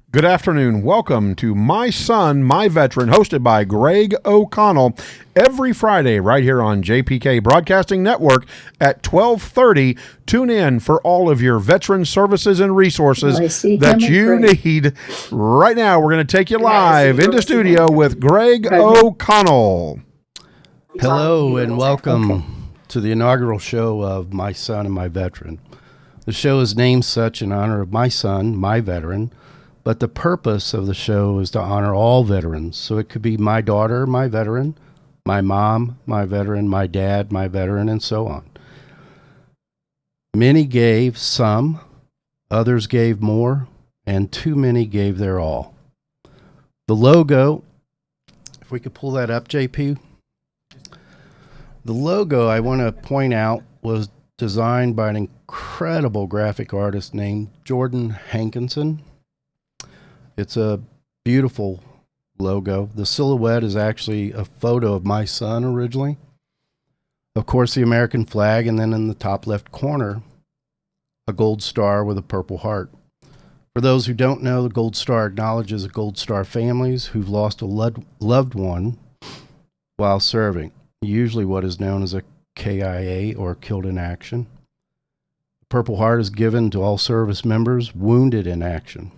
Good afternoon. Welcome to My Son, My Veteran, hosted by Greg O'Connell, every Friday right here on JPK Broadcasting Network at 12:30. Tune in for all of your veteran services and resources that you need. Right now, we're going to take you live into studio with Greg O'Connell. Hello and welcome to the inaugural show of My Son and My Veteran. The show is named such in honor of my son, my veteran, but the purpose of the show is to honor all veterans. So it could be my daughter, my veteran, my mom, my veteran, my dad, my veteran, and so on. Many gave some, others gave more, and too many gave their all. The logo, if we could pull that up, JP. The logo, I want to point out, was designed by an incredible graphic artist named Jordan Hankinson. It's a beautiful logo. The silhouette is actually a photo of my son originally. Of course, the American flag, and then in the top left corner, a gold star with a purple heart. For those who don't know, the gold star acknowledges the Gold Star families who've lost a loved one while serving, usually what is known as a KIA, or killed in action. The purple heart is given to all service members wounded in action.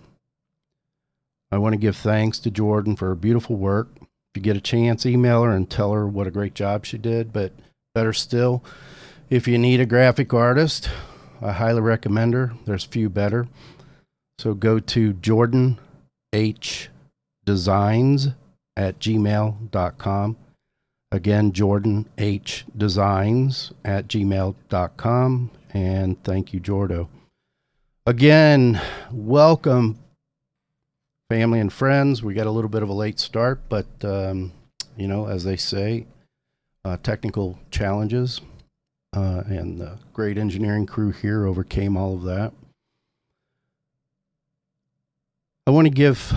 I want to give thanks to Jordan for her beautiful work. If you get a chance, email her and tell her what a great job she did. But better still, if you need a graphic artist, I highly recommend her. There's few better. So go to jordanhdesigns@gmail.com. Again, jordanhdesigns@gmail.com. And thank you, Jordo. Again, welcome, family and friends. We got a little bit of a late start, but, as they say, technical challenges, and the great engineering crew here overcame all of that. I want to give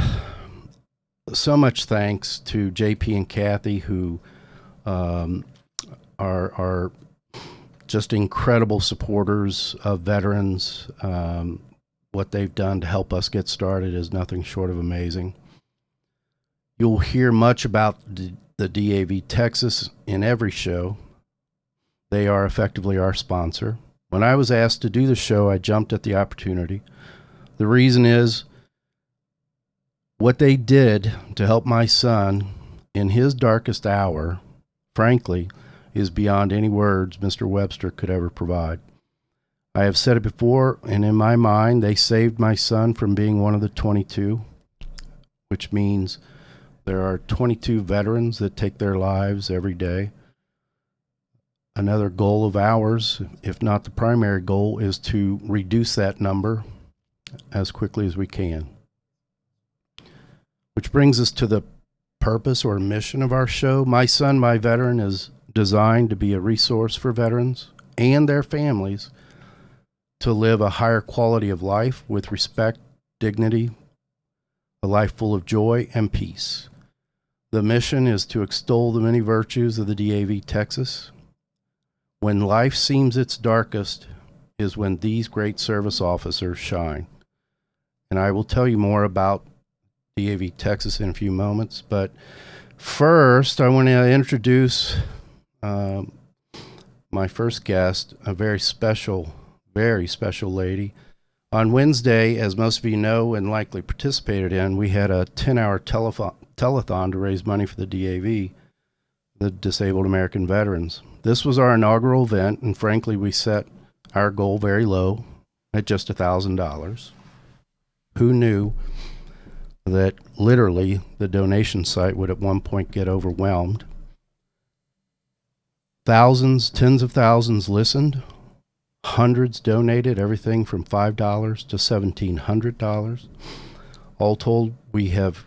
so much thanks to JP and Kathy, who are just incredible supporters of veterans. What they've done to help us get started is nothing short of amazing. You'll hear much about the DAV Texas in every show. They are effectively our sponsor. When I was asked to do the show, I jumped at the opportunity. The reason is what they did to help my son in his darkest hour, frankly, is beyond any words Mr. Webster could ever provide. I have said it before, and in my mind, they saved my son from being one of the 22, which means there are 22 veterans that take their lives every day. Another goal of ours, if not the primary goal, is to reduce that number as quickly as we can. Which brings us to the purpose or mission of our show. My Son, My Veteran is designed to be a resource for veterans and their families to live a higher quality of life with respect, dignity, a life full of joy and peace. The mission is to extol the many virtues of the DAV Texas. When life seems its darkest is when these great service officers shine. And I will tell you more about DAV Texas in a few moments, but first I want to introduce my first guest, a very special lady. On Wednesday, as most of you know and likely participated in, we had a 10-hour telethon to raise money for the DAV, the Disabled American Veterans. This was our inaugural event, and frankly, we set our goal very low at just $1,000. Who knew that literally the donation site would at one point get overwhelmed? Thousands, tens of thousands listened. Hundreds donated, everything from $5 to $1,700. All told, we have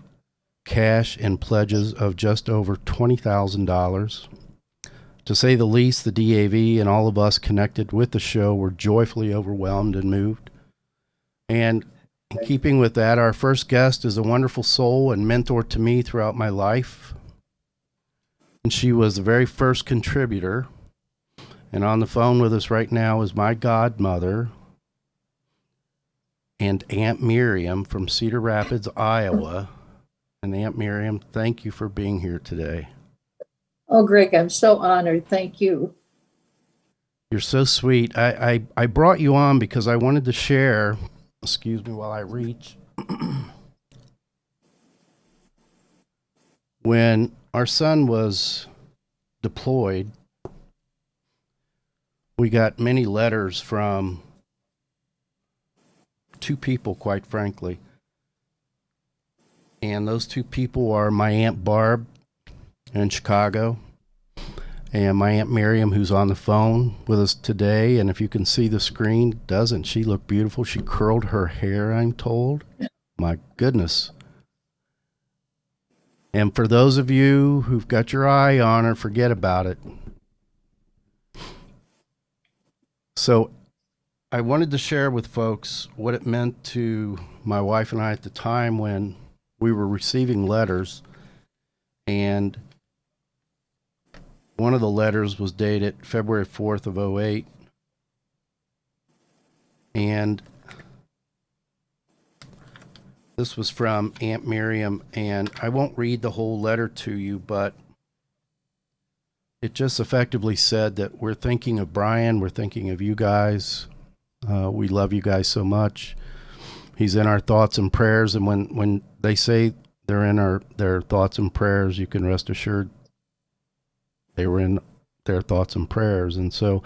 cash and pledges of just over $20,000. To say the least, the DAV and all of us connected with the show were joyfully overwhelmed and moved. And in keeping with that, our first guest is a wonderful soul and mentor to me throughout my life. And she was the very first contributor. And on the phone with us right now is my godmother, and Aunt Miriam from Cedar Rapids, Iowa. And Aunt Miriam, thank you for being here today. Oh, Greg, I'm so honored. Thank you. You're so sweet. I brought you on because I wanted to share, excuse me while I reach. When our son was deployed, we got many letters from two people, quite frankly. And those two people are my Aunt Barb in Chicago and my Aunt Miriam, who's on the phone with us today. And if you can see the screen, doesn't she look beautiful? She curled her hair, I'm told. My goodness. And for those of you who've got your eye on her, forget about it. So I wanted to share with folks what it meant to my wife and I at the time when we were receiving letters. And one of the letters was dated February 4th of 08. And this was from Aunt Miriam. And I won't read the whole letter to you, but it just effectively said that we're thinking of Brian. We're thinking of you guys. We love you guys so much. He's in our thoughts and prayers. And when they say they're in their thoughts and prayers, you can rest assured they were in their thoughts and prayers. And so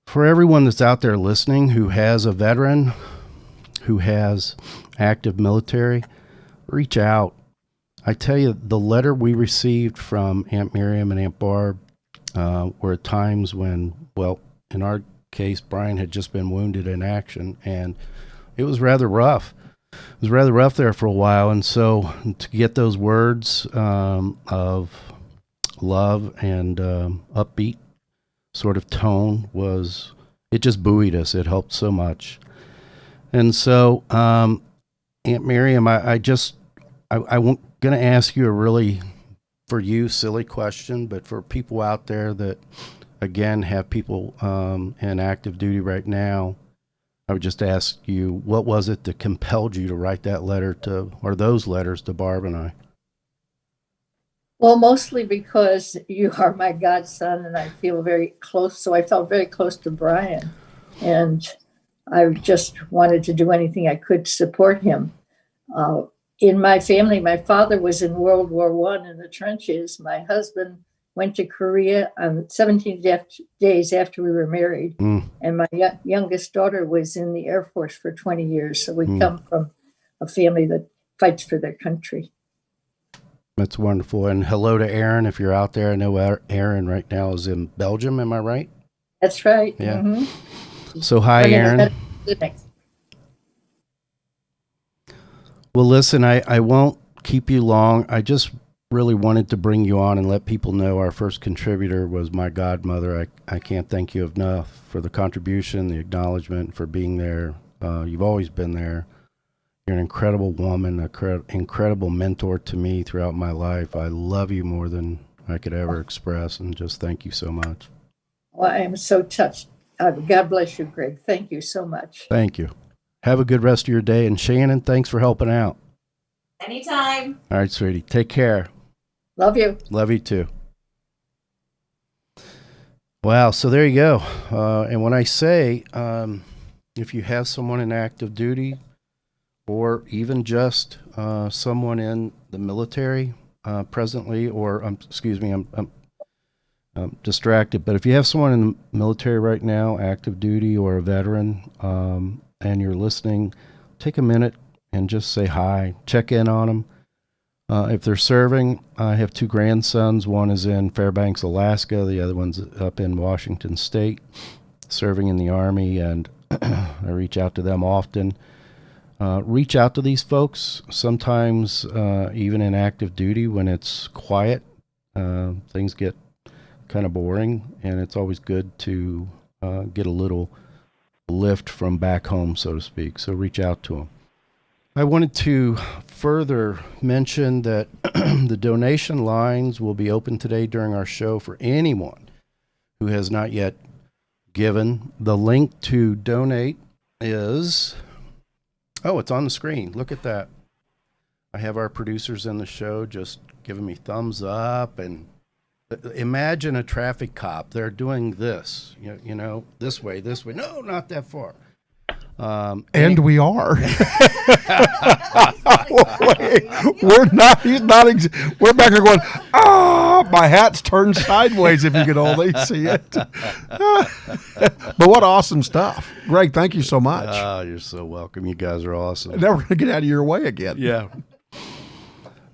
for everyone that's out there listening who has a veteran, who has active military, reach out. I tell you, the letter we received from Aunt Miriam and Aunt Barb were at times when, well, in our case, Brian had just been wounded in action, and it was rather rough. It was rather rough there for a while, and so to get those words of love and upbeat sort of tone it just buoyed us. It helped so much. And so, Aunt Miriam, I won't going to ask you a really, for you, silly question, but for people out there that, again, have people in active duty right now, I would just ask you, what was it that compelled you to write that letter or those letters to Barb and I? Well, mostly because you are my godson and I feel very close. So I felt very close to Brian. And I just wanted to do anything I could to support him. In my family, my father was in World War I in the trenches. My husband went to Korea 17 days after we were married. And my youngest daughter was in the Air Force for 20 years. So we come from a family that fights for their country. That's wonderful. And hello to Aaron, if you're out there. I know Aaron right now is in Belgium. Am I right? That's right. Yeah. Mm-hmm. So hi, Aaron. Well, listen, I won't keep you long. I just really wanted to bring you on and let people know our first contributor was my godmother. I can't thank you enough for the contribution, the acknowledgement, for being there. You've always been there. You're an incredible woman, an incredible mentor to me throughout my life. I love you more than I could ever express, and just thank you so much. Well, I am so touched. God bless you, Greg. Thank you so much. Thank you. Have a good rest of your day. And Shannon, thanks for helping out. Anytime. All right, sweetie. Take care. Love you. Love you too. Wow. So there you go. And when I say, if you have someone in active duty or even just someone in the military presently, or excuse me, I'm distracted. But if you have someone in the military right now, active duty or a veteran, and you're listening, take a minute and just say hi. Check in on them. If they're serving, I have two grandsons. One is in Fairbanks, Alaska. The other one's up in Washington State, serving in the Army, and I reach out to them often. Reach out to these folks. Sometimes, even in active duty, when it's quiet, things get kind of boring, and it's always good to get a little lift from back home, so to speak. So reach out to them. I wanted to further mention that the donation lines will be open today during our show for anyone who has not yet given. The link to donate is Oh, it's on the screen. Look at that. I have our producers in the show just giving me thumbs up. And imagine a traffic cop. They're doing this, you know, this way. No, not that far. And we are. We're not. He's not. We're back there going. My hat's turned sideways. If you could only see it. But what awesome stuff, Greg! Thank you so much. You're so welcome. You guys are awesome. Never gonna get out of your way again. Yeah.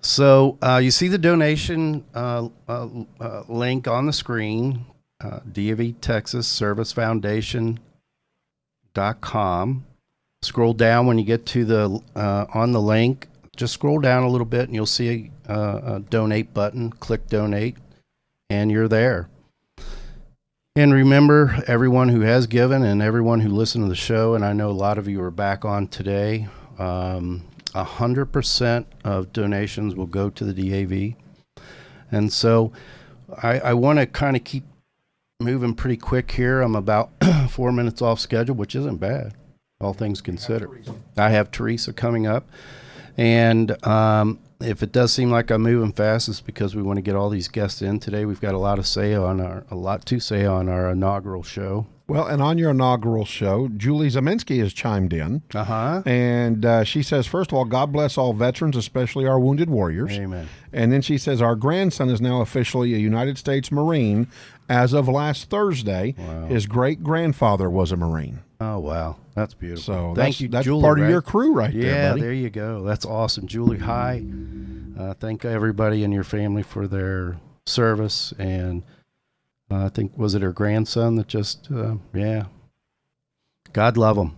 So you see the donation link on the screen. DAV Texas Service Foundation.com. Scroll down when you get to the on the link. Just scroll down a little bit and you'll see a donate button. Click donate and you're there. And remember, everyone who has given and everyone who listened to the show, and I know a lot of you are back on today, 100% of donations will go to the DAV. And so I want to kind of keep moving pretty quick here. I'm about 4 minutes off schedule, which isn't bad, all things considered. I have Teresa coming up. And if it does seem like I'm moving fast, it's because we want to get all these guests in today. We've got a lot to say on our inaugural show. Well, and on your inaugural show, Julie Zeminski has chimed in. And she says, first of all, God bless all veterans, especially our wounded warriors. Amen. And then she says, our grandson is now officially a United States Marine as of last Thursday. Wow. His great-grandfather was a Marine. Oh, wow. That's beautiful. So thank you, that's Julie, part of your crew right there, yeah, buddy. there you go. That's awesome. Julie, hi. Thank everybody in your family for their service. And I think, was it her grandson that just, yeah. God love them.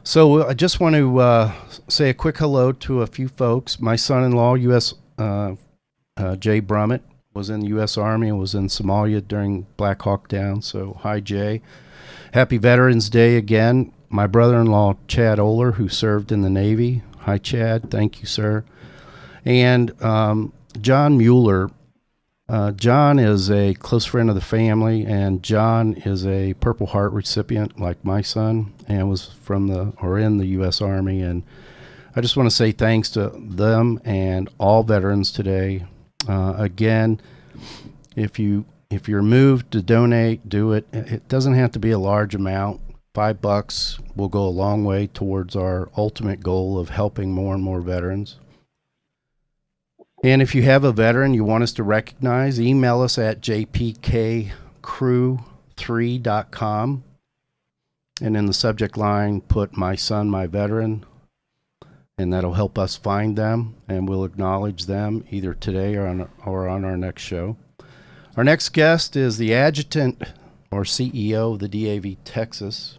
So I just want to say a quick hello to a few folks. My son-in-law, U.S. Jay Brummett, was in the U.S. Army and was in Somalia during Black Hawk Down. So hi, Jay. Happy Veterans Day again. My brother-in-law, Chad Oler, who served in the Navy. Hi, Chad. Thank you, sir. And John Mueller. John is a close friend of the family, and John is a Purple Heart recipient like my son, and was in the U.S. Army. And I just want to say thanks to them and all veterans today. Again, if you're moved to donate, do it. It doesn't have to be a large amount. $5 will go a long way towards our ultimate goal of helping more and more veterans. And if you have a veteran you want us to recognize, email us at jpkcrew3.com. And in the subject line, put my son, my veteran. And that'll help us find them, and we'll acknowledge them either today or on our next show. Our next guest is the adjutant or CEO of the DAV Texas,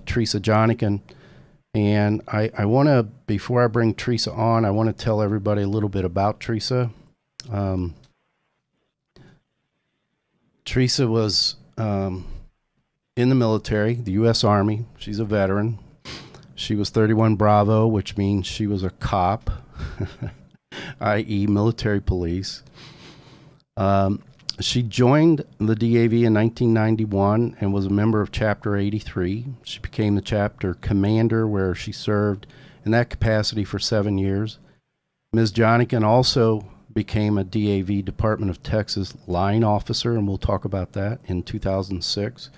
Teresa Jonathan. And I want to, before I bring Teresa on, I want to tell everybody a little bit about Teresa. Teresa was in the military, the U.S. Army. She's a veteran. She was 31 Bravo, which means she was a cop, i.e. military police. She joined the DAV in 1991 and was a member of Chapter 83. She became the chapter commander, where she served in that capacity for 7 years. Ms. Jonathan also became a DAV Department of Texas line officer, and we'll talk about that, in 2006,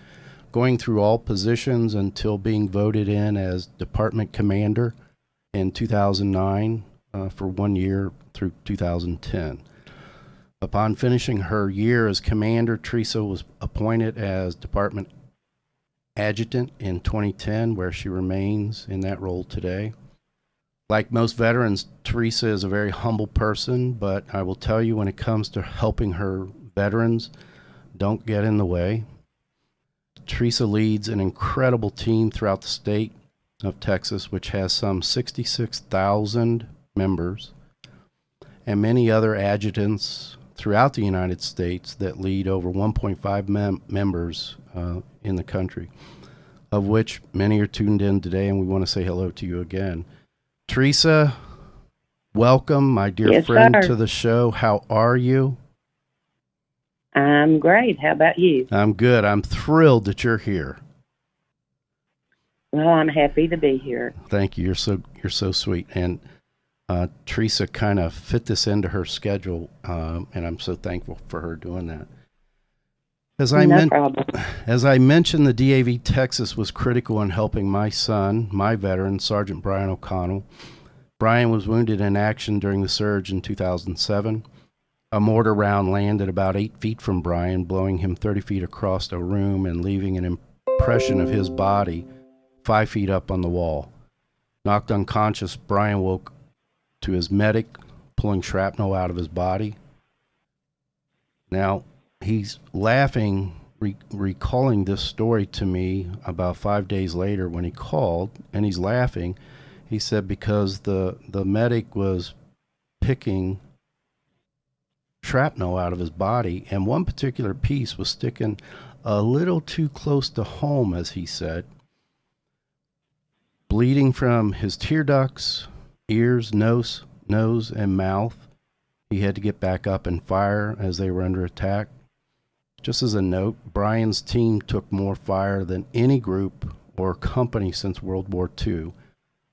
going through all positions until being voted in as department commander in 2009 for 1 year through 2010. Upon finishing her year as commander, Teresa was appointed as department adjutant in 2010, where she remains in that role today. Like most veterans, Teresa is a very humble person, but I will tell you, when it comes to helping her veterans, don't get in the way. Teresa leads an incredible team throughout the state of Texas, which has some 66,000 members, and many other adjutants throughout the United States that lead over 1.5 members in the country, of which many are tuned in today, and we want to say hello to you again. Teresa, welcome, my dear friend, to the show. How are you? I'm great. How about you? I'm good. I'm thrilled that you're here. Well, I'm happy to be here. Thank you. You're so sweet. And Teresa kind of fit this into her schedule, and I'm so thankful for her doing that. No problem. As I mentioned, the DAV Texas was critical in helping my son, my veteran, Sergeant Brian O'Connell. Brian was wounded in action during the surge in 2007. A mortar round landed about 8 feet from Brian, blowing him 30 feet across a room and leaving an impression of his body 5 feet up on the wall. Knocked unconscious, Brian woke to his medic pulling shrapnel out of his body. Now, he's laughing, recalling this story to me about 5 days later when he called, and he's laughing. He said because the medic was picking shrapnel out of his body, and one particular piece was sticking a little too close to home, as he said. Bleeding from his tear ducts, ears, nose, and mouth. He had to get back up and fire as they were under attack. Just as a note, Brian's team took more fire than any group or company since World War II,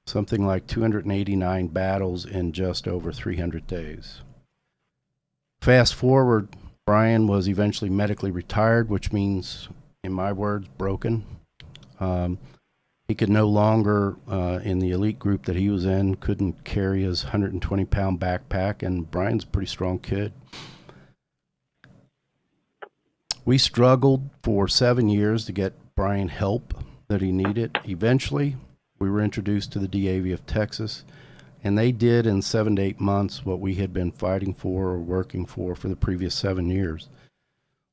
something like 289 battles in just over 300 days. Fast forward, Brian was eventually medically retired, which means, in my words, broken. He could no longer, in the elite group that he was in, couldn't carry his 120-pound backpack, and Brian's a pretty strong kid. We struggled for 7 years to get Brian help that he needed. Eventually, we were introduced to the DAV of Texas, and they did in 7 to 8 months what we had been fighting for or working for the previous 7 years.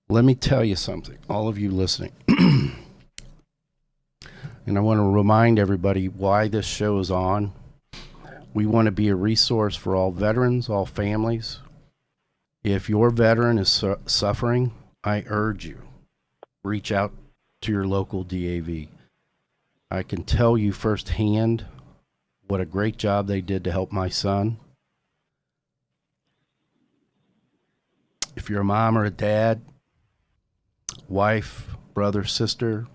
Let me tell you something, all of you listening. And I want to remind everybody why this show is on. We want to be a resource for all veterans, all families. If your veteran is suffering, I urge you, reach out to your local DAV. I can tell you firsthand what a great job they did to help my son. If you're a mom or a dad, wife, brother, sister,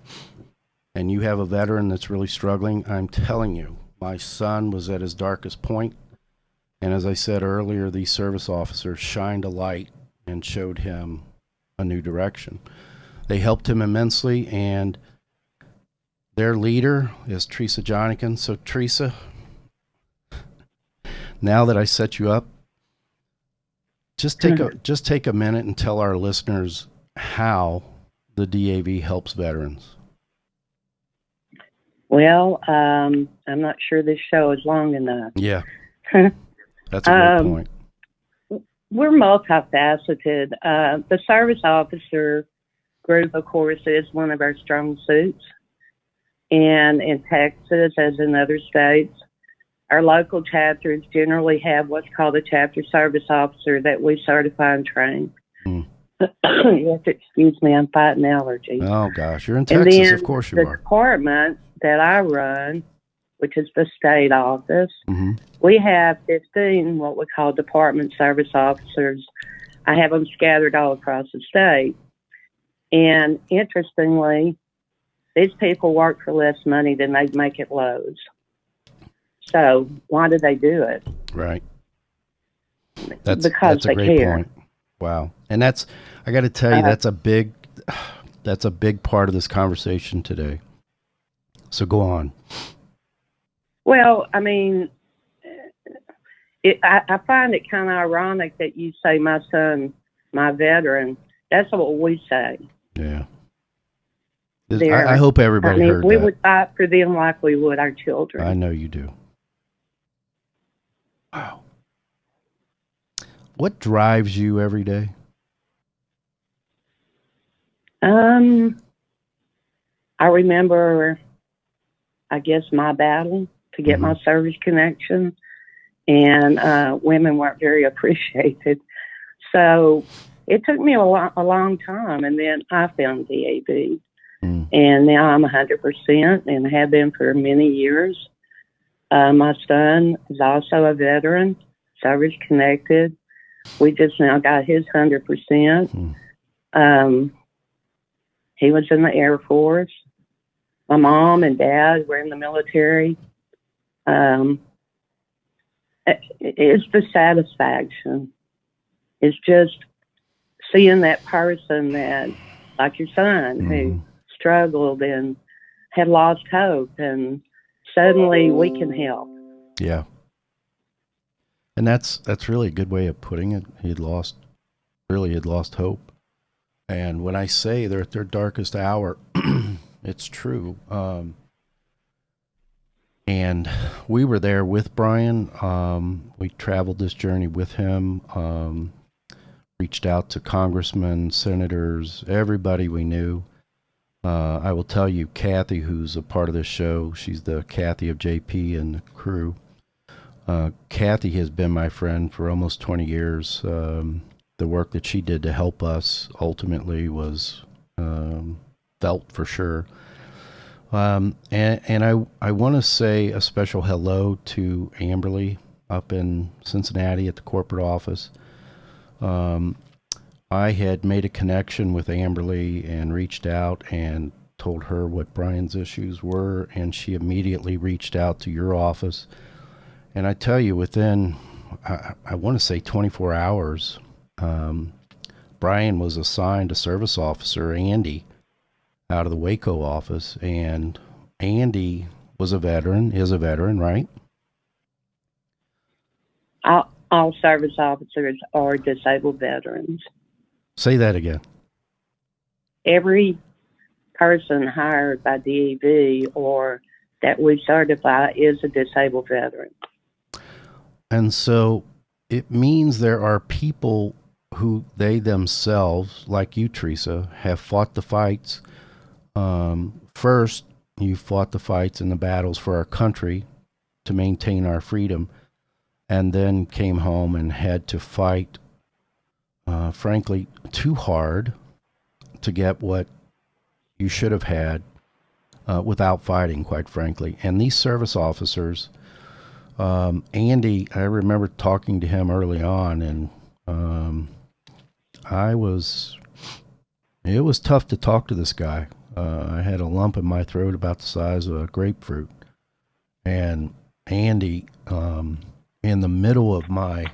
and you have a veteran that's really struggling, I'm telling you, my son was at his darkest point. And as I said earlier, these service officers shined a light and showed him a new direction. They helped him immensely, and their leader is Teresa Jonathan. So Teresa, now that I set you up, just take a minute and tell our listeners how the DAV helps veterans. Well, I'm not sure this show is long enough. Yeah, that's a great point. We're multifaceted. The service officer group, of course, is one of our strong suits. And in Texas, as in other states, our local chapters generally have what's called a chapter service officer that we certify and train. You have to excuse me, I'm fighting allergies. Oh, gosh, you're in Texas, and then of course you the are. Department that I run, which is the state office, we have 15 what we call department service officers. I have them scattered all across the state. And interestingly, these people work for less money than they make at Lowe's. So why do they do it? Right. Because that's they a great care. point. Wow. And that's, I got to tell you, that's a big part of this conversation today. So go on. Well, I mean, I find it kind of ironic that you say my son, my veteran. That's what we say. Yeah. I hope everybody heard we that. would fight for them like we would our children. I know you do. Wow. What drives you every day? I remember, I guess, my battle to get my service connection, and women weren't very appreciated. So it took me a long time, and then I found DAV. And now I'm 100% and have been for many years. My son is also a veteran, service connected. We just now got his 100%. He was in the Air Force. my mom and dad were in the military. It's the satisfaction. It's just seeing that person that, like your son, who struggled and had lost hope, and suddenly we can help. Yeah. And that's really a good way of putting it. He had lost hope. And when I say they're at their darkest hour, it's true. And we were there with Brian. We traveled this journey with him, reached out to congressmen, senators, everybody we knew. I will tell you, Kathy, who's a part of this show, she's the Kathy of JP and the crew. Kathy has been my friend for almost 20 years. The work that she did to help us ultimately was felt for sure. And I want to say a special hello to Amberly up in Cincinnati at the corporate office. I had made a connection with Amberly and reached out and told her what Brian's issues were, and she immediately reached out to your office. And I tell you, within, I want to say 24 hours, Brian was assigned a service officer, Andy, out of the Waco office, and Andy is a veteran, right? All service officers are disabled veterans. Say that again. Every person hired by DEV or that we certify is a disabled veteran. And so it means there are people who they themselves, like you, Teresa, have fought the fights. First, you fought the fights and the battles for our country to maintain our freedom, and then came home and had to fight, frankly, too hard to get what you should have had without fighting, quite frankly. And these service officers, Andy, I remember talking to him early on, and it was tough to talk to this guy. I had a lump in my throat about the size of a grapefruit. And Andy, in the middle of my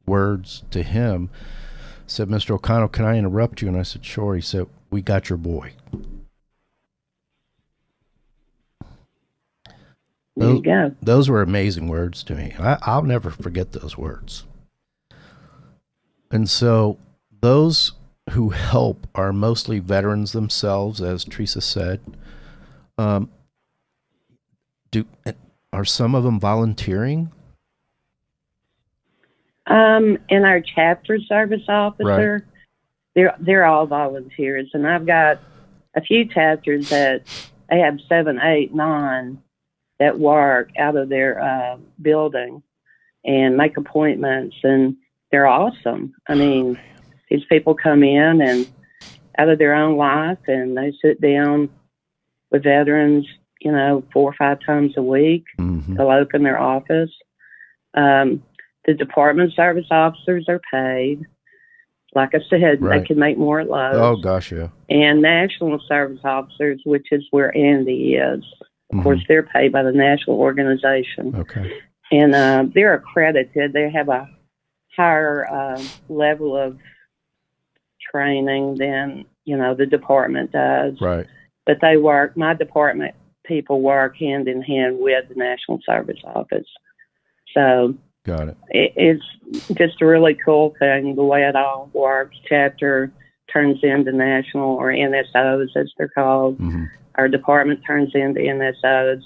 words to him, said, "Mr. O'Connell, can I interrupt you?" And I said, "Sure." He said, "We got your boy." There you go. Those were amazing words to me. I'll never forget those words. And so those who help are mostly veterans themselves, as Teresa said. Are some of them volunteering? In our chapter service officer, right, they're all volunteers, and I've got a few chapters that they have 7, 8, 9 that work out of their building and make appointments, and they're awesome. I mean, these people come in and out of their own life, and they sit down with veterans, 4 or 5 times a week. They'll open their office. The department service officers are paid. Like I said, right, they can make more at Lowe's. Oh, gosh, yeah. And national service officers, which is where Andy is. Of course, they're paid by the national organization. Okay. And they're accredited. They have a higher level of training than, the department does. Right. But my department people work hand in hand with the National Service Office. So got it. It's just a really cool thing, the way it all works. Chapter turns into national, or NSOs as they're called. Our department turns into NSOs.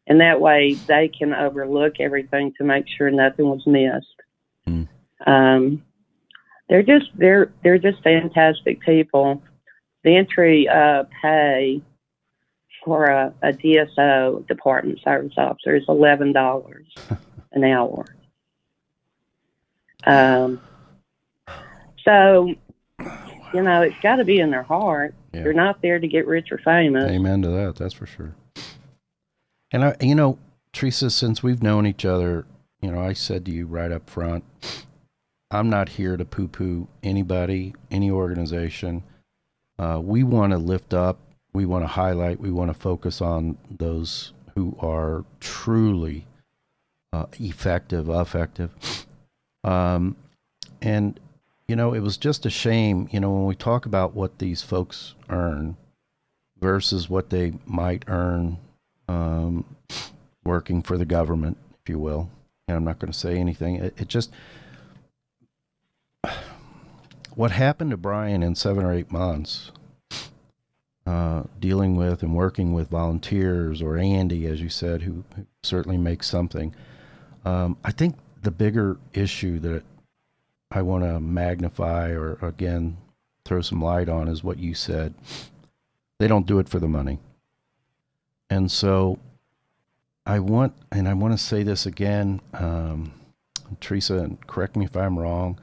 And that way they can overlook everything to make sure nothing was missed. They're just fantastic people. The entry pay for a DSO, department service officer, is $11 an hour. So, it's got to be in their heart. Yeah. They're not there to get rich or famous. Amen to that. That's for sure. And Teresa, since we've known each other, I said to you right up front, I'm not here to poo-poo anybody, any organization. We want to lift up we want to highlight, we want to focus on those who are truly effective. And, you know, it was just a shame, you know, when we talk about what these folks earn versus what they might earn working for the government, if you will. And I'm not going to say anything. It just, what happened to Brian in 7 or 8 months, dealing with and working with volunteers, or Andy, as you said, who certainly makes something. I think the bigger issue that I want to magnify, or again, throw some light on, is what you said. They don't do it for the money. And so I want to say this again, Teresa, and correct me if I'm wrong,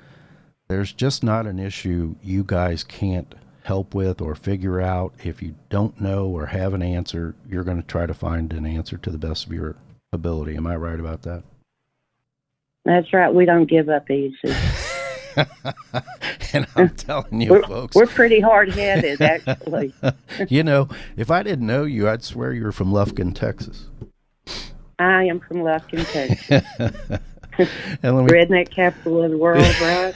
there's just not an issue you guys can't help with or figure out. If you don't know or have an answer, you're going to try to find an answer to the best of your ability. Am I right about that? That's right. We don't give up easy. And I'm telling you, folks, we're pretty hard-headed, actually. You know, if I didn't know you, I'd swear you were from Lufkin, Texas. I am from Lufkin, Texas. And redneck capital of the world, right?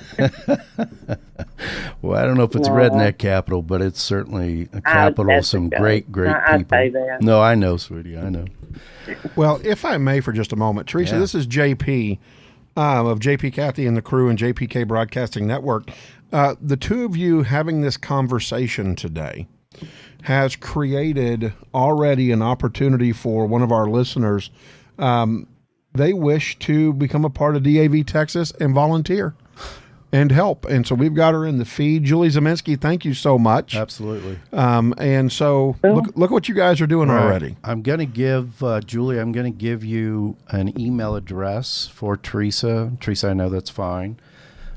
Well, I don't know if it's redneck capital, but it's certainly a capital of some great people. I'd say that. No, I know, sweetie, I know. Well, if I may for just a moment, Teresa, this is JP of JP Kathy and the crew and JPK Broadcasting Network. The two of you having this conversation today has created already an opportunity for one of our listeners. They wish to become a part of DAV Texas and volunteer and help. And so we've got her in the feed. Julie Zeminski, thank you so much. Absolutely. And so look what you guys are doing already. I'm going to give, Julie, I'm going to give you an email address for Teresa. Teresa, I know that's fine.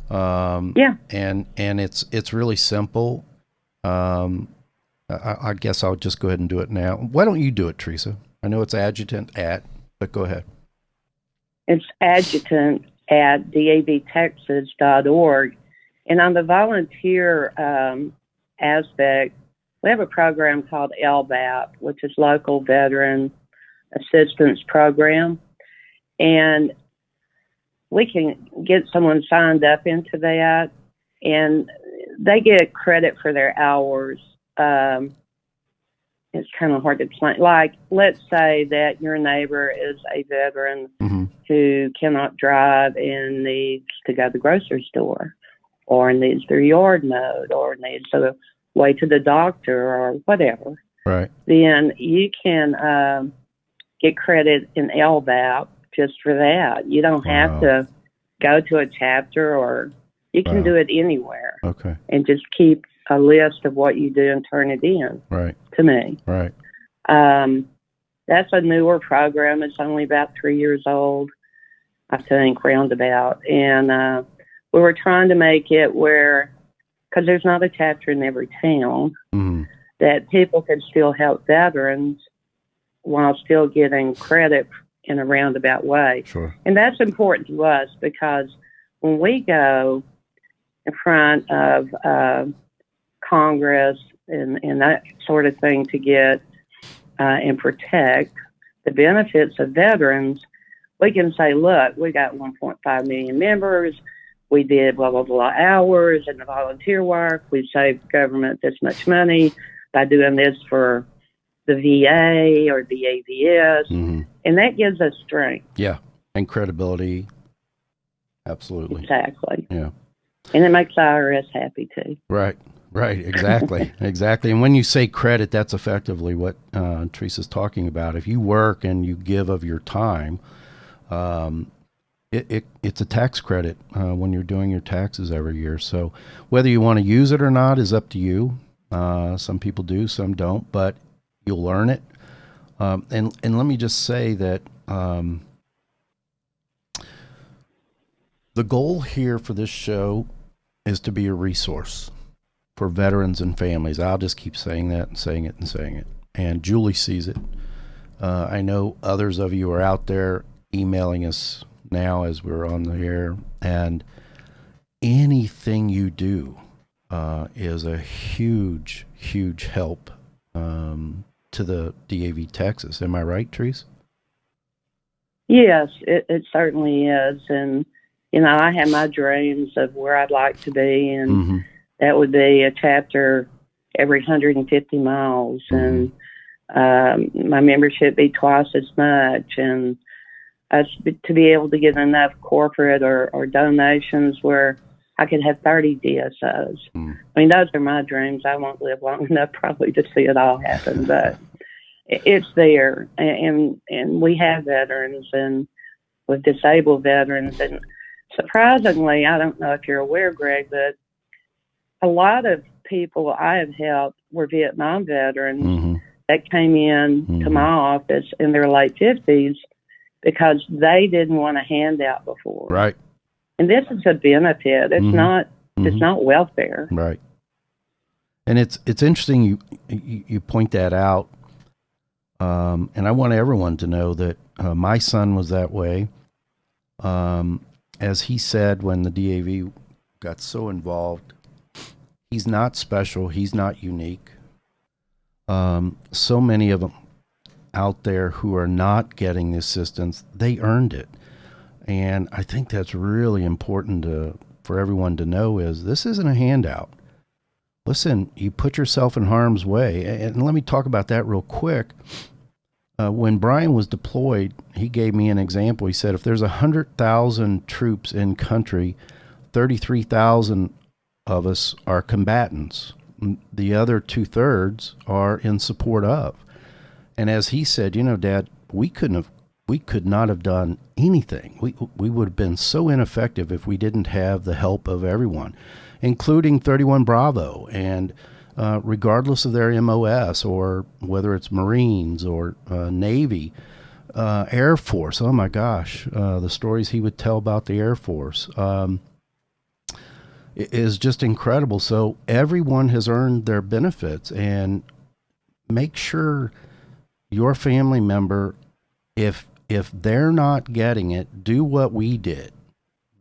Yeah. And it's really simple. I guess I'll just go ahead and do it now. Why don't you do it, Teresa? I know it's adjutant at, but go ahead. It's adjutant at davtexas.org. And on the volunteer aspect, we have a program called LVAP, which is Local Veteran Assistance Program. And we can get someone signed up into that, and they get credit for their hours. It's kind of hard to explain. Like, let's say that your neighbor is a veteran who cannot drive and needs to go to the grocery store, or needs their yard mowed, or needs a way to the doctor, or whatever. Right. Then you can get credit in LVAP just for that. You don't have to go to a chapter, or you can do it anywhere. Okay. And just keep a list of what you do and turn it in to me. Right. That's a newer program. It's only about 3 years old, I think, roundabout. And we were trying to make it where, because there's not a chapter in every town, that people could still help veterans while still getting credit in a roundabout way. Sure. And that's important to us, because when we go in front of Congress and that sort of thing to get and protect the benefits of veterans, we can say, look, we got 1.5 million members. We did blah, blah, blah hours in the volunteer work. We saved government this much money by doing this for the VA or the AVS. And that gives us strength. Yeah. And credibility. Absolutely. Exactly. Yeah. And it makes the IRS happy too. Right. Exactly. Exactly. And when you say credit, that's effectively what Teresa's talking about. If you work and you give of your time, it's a tax credit when you're doing your taxes every year. So whether you want to use it or not is up to you. Some people do, some don't, but you'll learn it. And let me just say that the goal here for this show is to be a resource for veterans and families. I'll just keep saying that and saying it and saying it. And Julie sees it. I know others of you are out there emailing us now as we're on the air, and anything you do is a huge, huge help to the DAV Texas. Am I right, Teresa? Yes, it certainly is. And, you know, I have my dreams of where I'd like to be, and that would be a chapter every 150 miles, and my membership be twice as much, and to be able to get enough corporate or donations where I could have 30 DSOs. I mean, those are my dreams. I won't live long enough probably to see it all happen, but it's there. And we have veterans and with disabled veterans. And surprisingly, I don't know if you're aware, Greg, but a lot of people I have helped were Vietnam veterans that came in to my office in their late 50s because they didn't want a handout before. Right. And this is a benefit. It's not welfare. Right. And it's interesting you point that out. And I want everyone to know that my son was that way. As he said, when the DAV got so involved, he's not special. He's not unique. So many of them out there who are not getting the assistance, they earned it. And I think that's really important for everyone to know is this isn't a handout. Listen, you put yourself in harm's way. And let me talk about that real quick. When Brian was deployed, he gave me an example. He said, if there's 100,000 troops in country, 33,000 of us are combatants. The other 2/3 are in support of. And as he said, you know, Dad, we could not have done anything. We would have been so ineffective if we didn't have the help of everyone, including 31 Bravo, and regardless of their MOS or whether it's Marines or Navy, Air Force. Oh my gosh, the stories he would tell about the Air Force is just incredible. So everyone has earned their benefits, and make sure your family member, if they're not getting it, do what we did.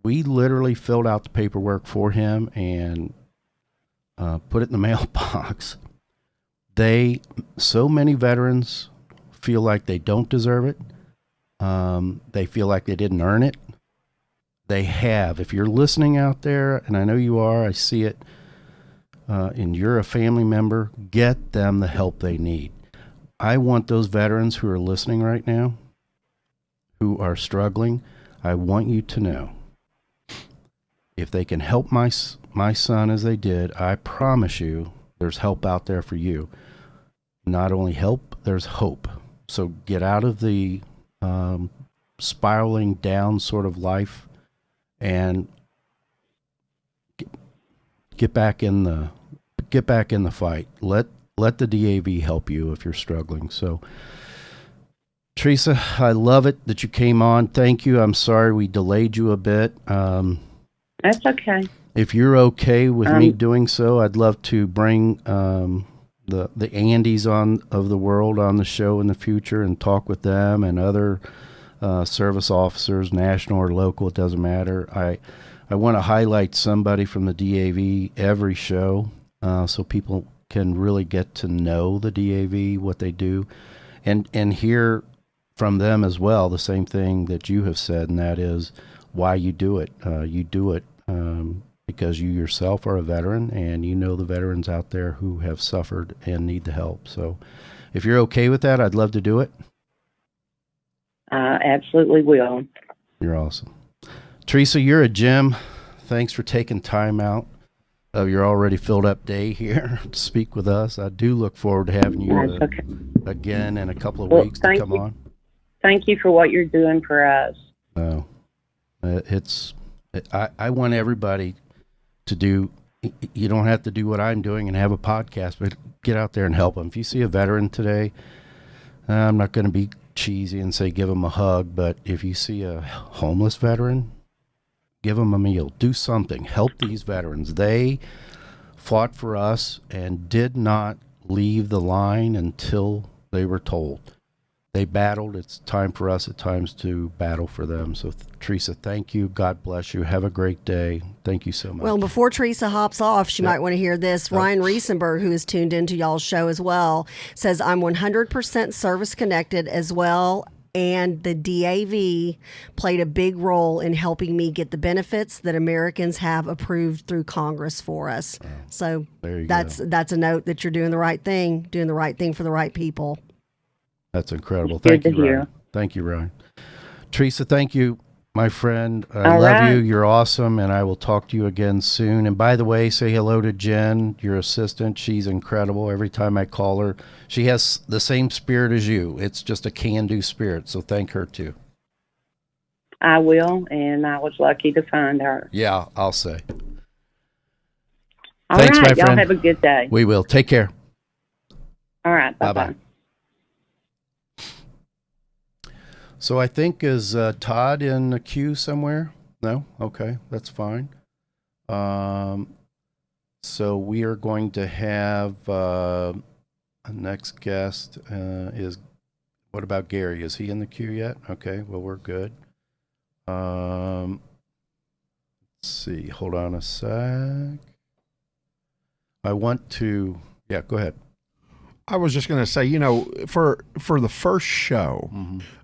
We literally filled out the paperwork for him and put it in the mailbox. So many veterans feel like they don't deserve it. They feel like they didn't earn it. They have. If you're listening out there, and I know you are, I see it, and you're a family member, get them the help they need. I want those veterans who are listening right now, who are struggling, I want you to know, if they can help my son as they did, I promise you there's help out there for you. Not only help, there's hope. So get out of the spiraling down sort of life and get back in the fight. Let the DAV help you if you're struggling. So Teresa, I love it that you came on. Thank you. I'm sorry we delayed you a bit. That's okay. If you're okay with me doing so, I'd love to bring the Andys of the world on the show in the future and talk with them and other service officers, national or local, it doesn't matter. I want to highlight somebody from the DAV every show so people can really get to know the DAV, what they do, and hear from them as well the same thing that you have said, and that is why you do it. You do it because you yourself are a veteran, and you know the veterans out there who have suffered and need the help. So if you're okay with that, I'd love to do it. Absolutely will. You're awesome. Teresa, you're a gem. Thanks for taking time out of your already filled up day here to speak with us. I do look forward to having you again in a couple of weeks to come on. Thank you for what you're doing for us. No, I want everybody to do, you don't have to do what I'm doing and have a podcast, but get out there and help them. If you see a veteran today, I'm not going to be cheesy and say give them a hug, but if you see a homeless veteran, give them a meal. Do something. Help these veterans. They fought for us and did not leave the line until they were told. they battled. It's time for us at times to battle for them. So, Teresa, thank you. God bless you. Have a great day. Thank you so much. Well, before Teresa hops off, she might want to hear this. Ryan Riesenberg, who is tuned into y'all's show as well, says, I'm 100% service connected as well. And the DAV played a big role in helping me get the benefits that Americans have approved through Congress for us. So that's a note that you're doing the right thing for the right people. That's incredible. Good Thank you, to hear. Ryan. Thank you, Ryan. Teresa, thank you, my friend. I All love right. you. You're awesome, and I will talk to you again soon. And by the way, say hello to Jen, your assistant. She's incredible. Every time I call her, she has the same spirit as you. It's just a can-do spirit, so thank her too. I will, and I was lucky to find her. Yeah, I'll say. All Thanks, right, my y'all friend. have a good day. We will. Take care. All right, Bye-bye. bye-bye. So I think, is Todd in the queue somewhere? No? Okay, that's fine. So we are going to have a next guest is, what about Gary? Is he in the queue yet? Okay, well, we're good. Let's see, hold on a sec. I want to, yeah, go ahead. I was just going to say, for the first show,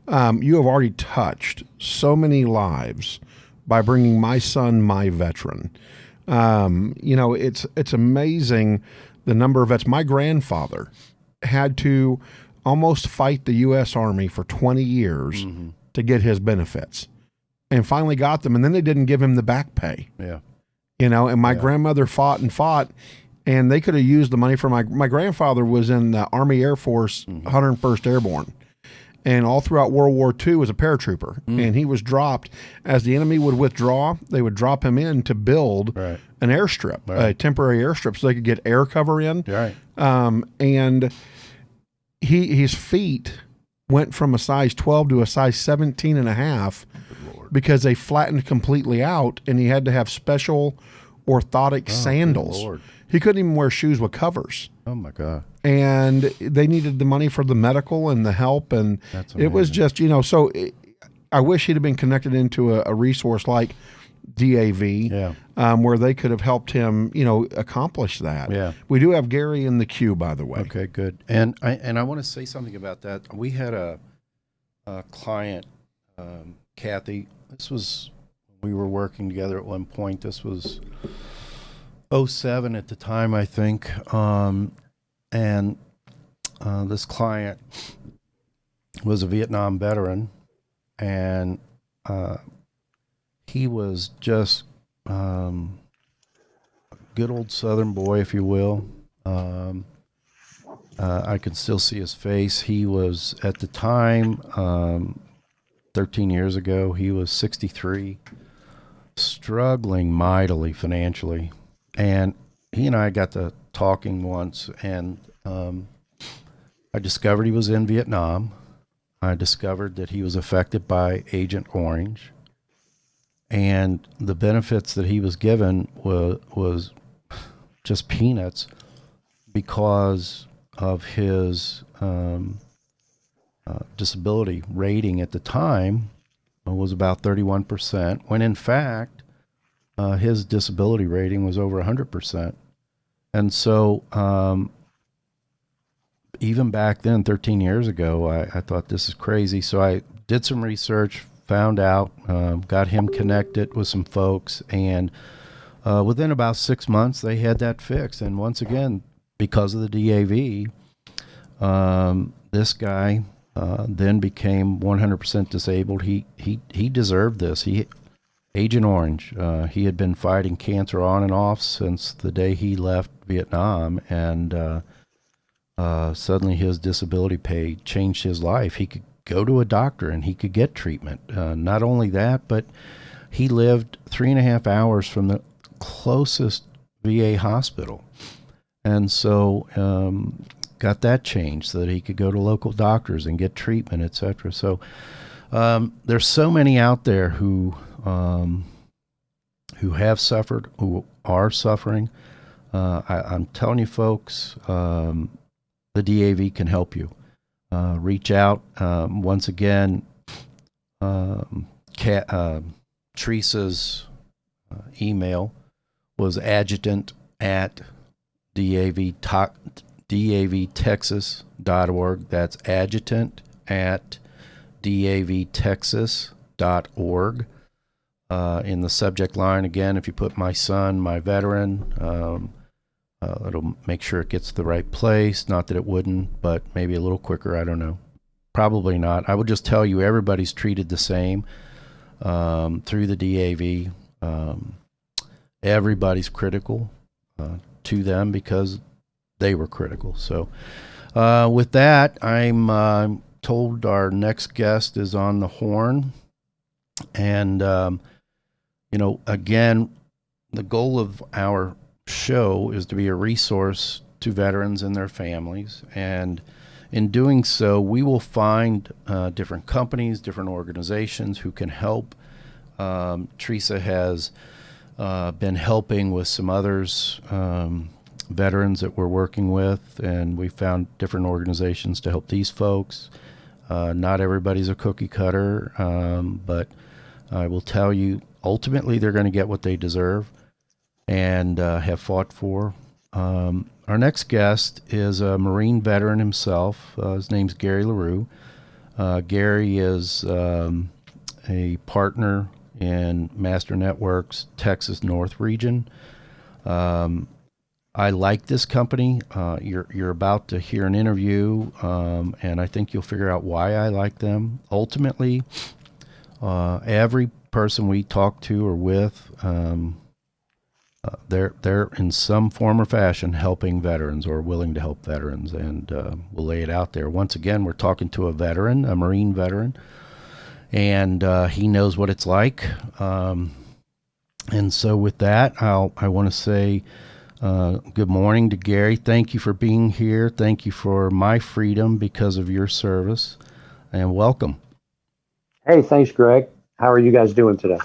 Mm-hmm. you have already touched so many lives by bringing My Son, My Veteran. It's amazing the number of vets. My grandfather had to almost fight the U.S. Army for 20 years to get his benefits, and finally got them. And then they didn't give him the back pay. Yeah. And my grandmother fought and fought. And they could have used the money for my grandfather was in the Army Air Force 101st Airborne. And all throughout World War II was a paratrooper. And he was dropped. As the enemy would withdraw, they would drop him in to build an airstrip, a temporary airstrip, so they could get air cover in. Right. And his feet went from a size 12 to a size 17 and a half because they flattened completely out, and he had to have special orthotic sandals. Lord. He couldn't even wear shoes with covers. Oh my God. And they needed the money for the medical and the help. And That's it was amazing. just, I wish he'd have been connected into a resource like DAV, where they could have helped him, accomplish that. Yeah. We do have Gary in the queue, by the way. Okay, good. And I want to say something about that. We had a client, Kathy. We were working together at one point. This was 2007 at the time, I think. And this client was a Vietnam veteran, and he was just a good old Southern boy, if you will. I can still see his face. He was, at the time, 13 years ago, he was 63, struggling mightily financially. And he and I got to talking once, and I discovered he was in Vietnam. I discovered that he was affected by Agent Orange, and the benefits that he was given was just peanuts because of his disability rating at the time was about 31%, when in fact his disability rating was over 100%. And so even back then, 13 years ago, I thought this is crazy. So I did some research, found out, got him connected with some folks, and within about 6 months, they had that fixed. And once again, because of the DAV, this guy then became 100% disabled. He deserved this. Agent Orange. He had been fighting cancer on and off since the day he left Vietnam, and suddenly his disability pay changed his life. He could go to a doctor and he could get treatment. Not only that, but he lived 3.5 hours from the closest VA hospital. And so got that changed so that he could go to local doctors and get treatment, etc. So there's so many out there who have suffered, who are suffering. I'm telling you, folks, the DAV can help you. reach out. Once again, Teresa's email was adjutant at davtexas.org. That's adjutant at davtexas.org. In the subject line, again, if you put my son, my veteran, it'll make sure it gets to the right place. Not that it wouldn't, but maybe a little quicker. I don't know. Probably not. I will just tell you, everybody's treated the same through the DAV. Everybody's critical to them because they were critical. So with that, I'm told our next guest is on the horn. And, again, the goal of our show is to be a resource to veterans and their families. And in doing so, we will find different companies, different organizations who can help. Teresa has been helping with some others, veterans that we're working with, and we found different organizations to help these folks. Not everybody's a cookie cutter, but I will tell you, ultimately they're going to get what they deserve and have fought for. Our next guest is a Marine veteran himself. His name's Gary Larue. Gary is a partner in Master Network's Texas North region. I like this company. You're about to hear an interview, and I think you'll figure out why I like them. Ultimately, every person we talk to or with, they're in some form or fashion helping veterans or willing to help veterans, and we'll lay it out there. Once again, we're talking to a veteran, a Marine veteran, and he knows what it's like. And so with that, I want to say good morning to Gary. Thank you for being here. Thank you for my freedom because of your service, and welcome. Hey, thanks, Greg. How are you guys doing today?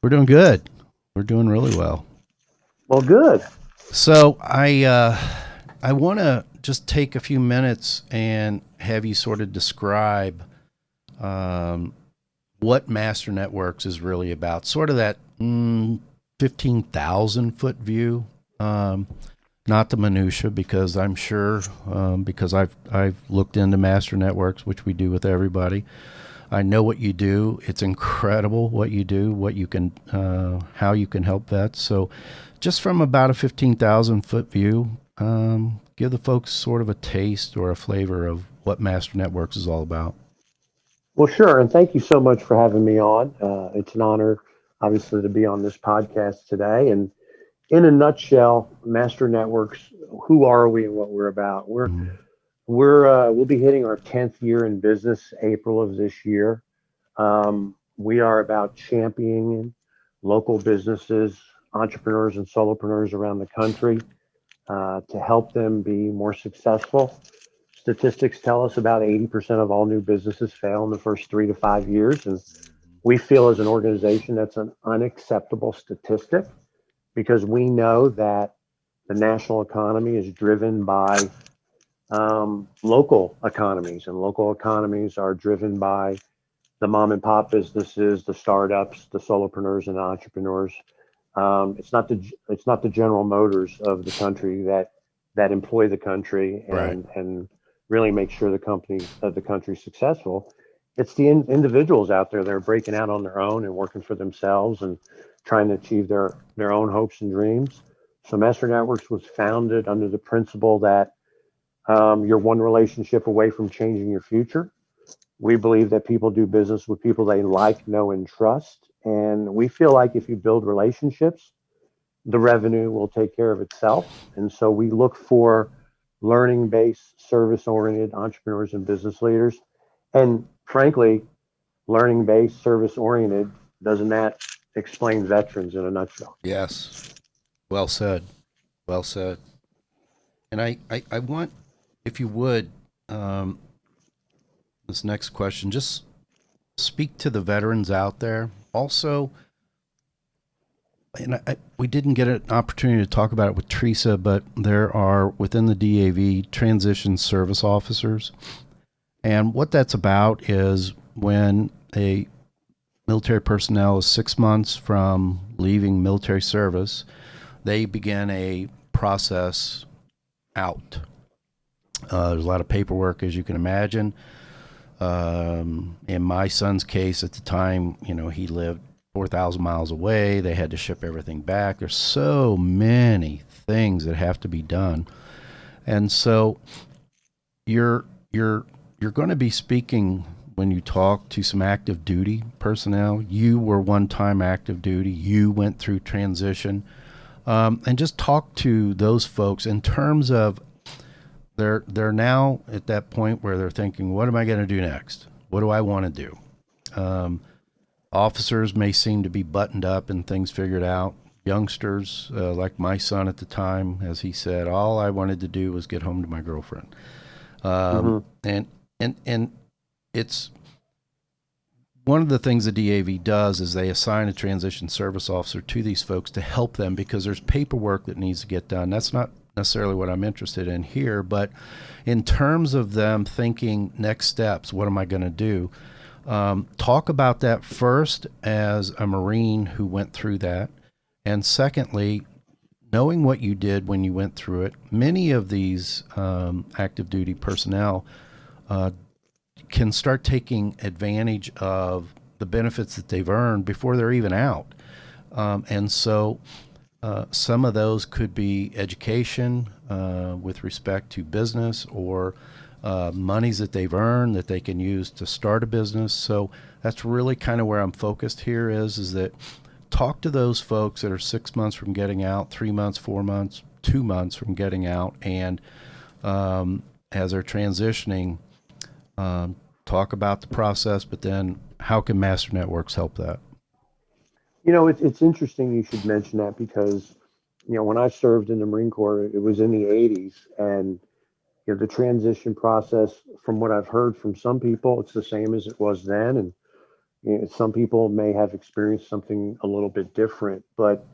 We're doing good. We're doing really well. Well, good. So I want to just take a few minutes and have you sort of describe what Master Networks is really about. Sort of that 15,000 foot view, not the minutia, because I'm sure because I've looked into Master Networks, which we do with everybody. I know what you do. It's incredible what you do, what you can, how you can help vets. So just from about a 15,000 foot view, give the folks sort of a taste or a flavor of what Master Networks is all about. Well, sure. And thank you so much for having me on. It's an honor, obviously, to be on this podcast today. And in a nutshell, Master Networks, who are we and what we're about? We'll be hitting our 10th year in business April of this year. We are about championing local businesses, entrepreneurs and solopreneurs around the country to help them be more successful. Statistics tell us about 80% of all new businesses fail in the first 3 to 5 years. And we feel as an organization that's an unacceptable statistic because we know that the national economy is driven by local economies, and local economies are driven by the mom and pop businesses, the startups, the solopreneurs and entrepreneurs. It's not the General Motors of the country that employ the country and really make sure the country's successful. It's the individuals out there that are breaking out on their own and working for themselves and trying to achieve their own hopes and dreams. So Master Networks was founded under the principle that you're one relationship away from changing your future. We believe that people do business with people they like, know, and trust. And we feel like if you build relationships, the revenue will take care of itself. And so we look for learning-based, service-oriented entrepreneurs and business leaders. And frankly, learning-based, service-oriented, doesn't that explain veterans in a nutshell? Yes. Well said. Well said. And I want, if you would, this next question, just speak to the veterans out there. Also, and we didn't get an opportunity to talk about it with Teresa, but there are within the DAV transition service officers. And what that's about is when a military personnel is 6 months from leaving military service, they begin a process out. There's a lot of paperwork, as you can imagine. In my son's case at the time, he lived 4,000 miles away. They had to ship everything back. There's so many things that have to be done. And so you're going to be speaking when you talk to some active duty personnel. You were one time active duty. You went through transition. And just talk to those folks in terms of they're now at that point where they're thinking, what am I going to do next? What do I want to do? Officers may seem to be buttoned up and things figured out. Youngsters, like my son at the time, as he said, all I wanted to do was get home to my girlfriend. And it's one of the things the DAV does is they assign a transition service officer to these folks to help them because there's paperwork that needs to get done. That's not necessarily what I'm interested in here, but in terms of them thinking next steps, what am I going to do? Talk about that first as a Marine who went through that. And secondly, knowing what you did when you went through it. Many of these active duty personnel can start taking advantage of the benefits that they've earned before they're even out. And so some of those could be education with respect to business or monies that they've earned that they can use to start a business. So that's really kind of where I'm focused here is that talk to those folks that are 6 months from getting out, 3 months, 4 months, 2 months from getting out. And as they're transitioning, talk about the process, but then how can Master Networks help that? It's interesting you should mention that because, when I served in the Marine Corps, it was in the 80s. And, the transition process, from what I've heard from some people, it's the same as it was then. And some people may have experienced something a little bit different. But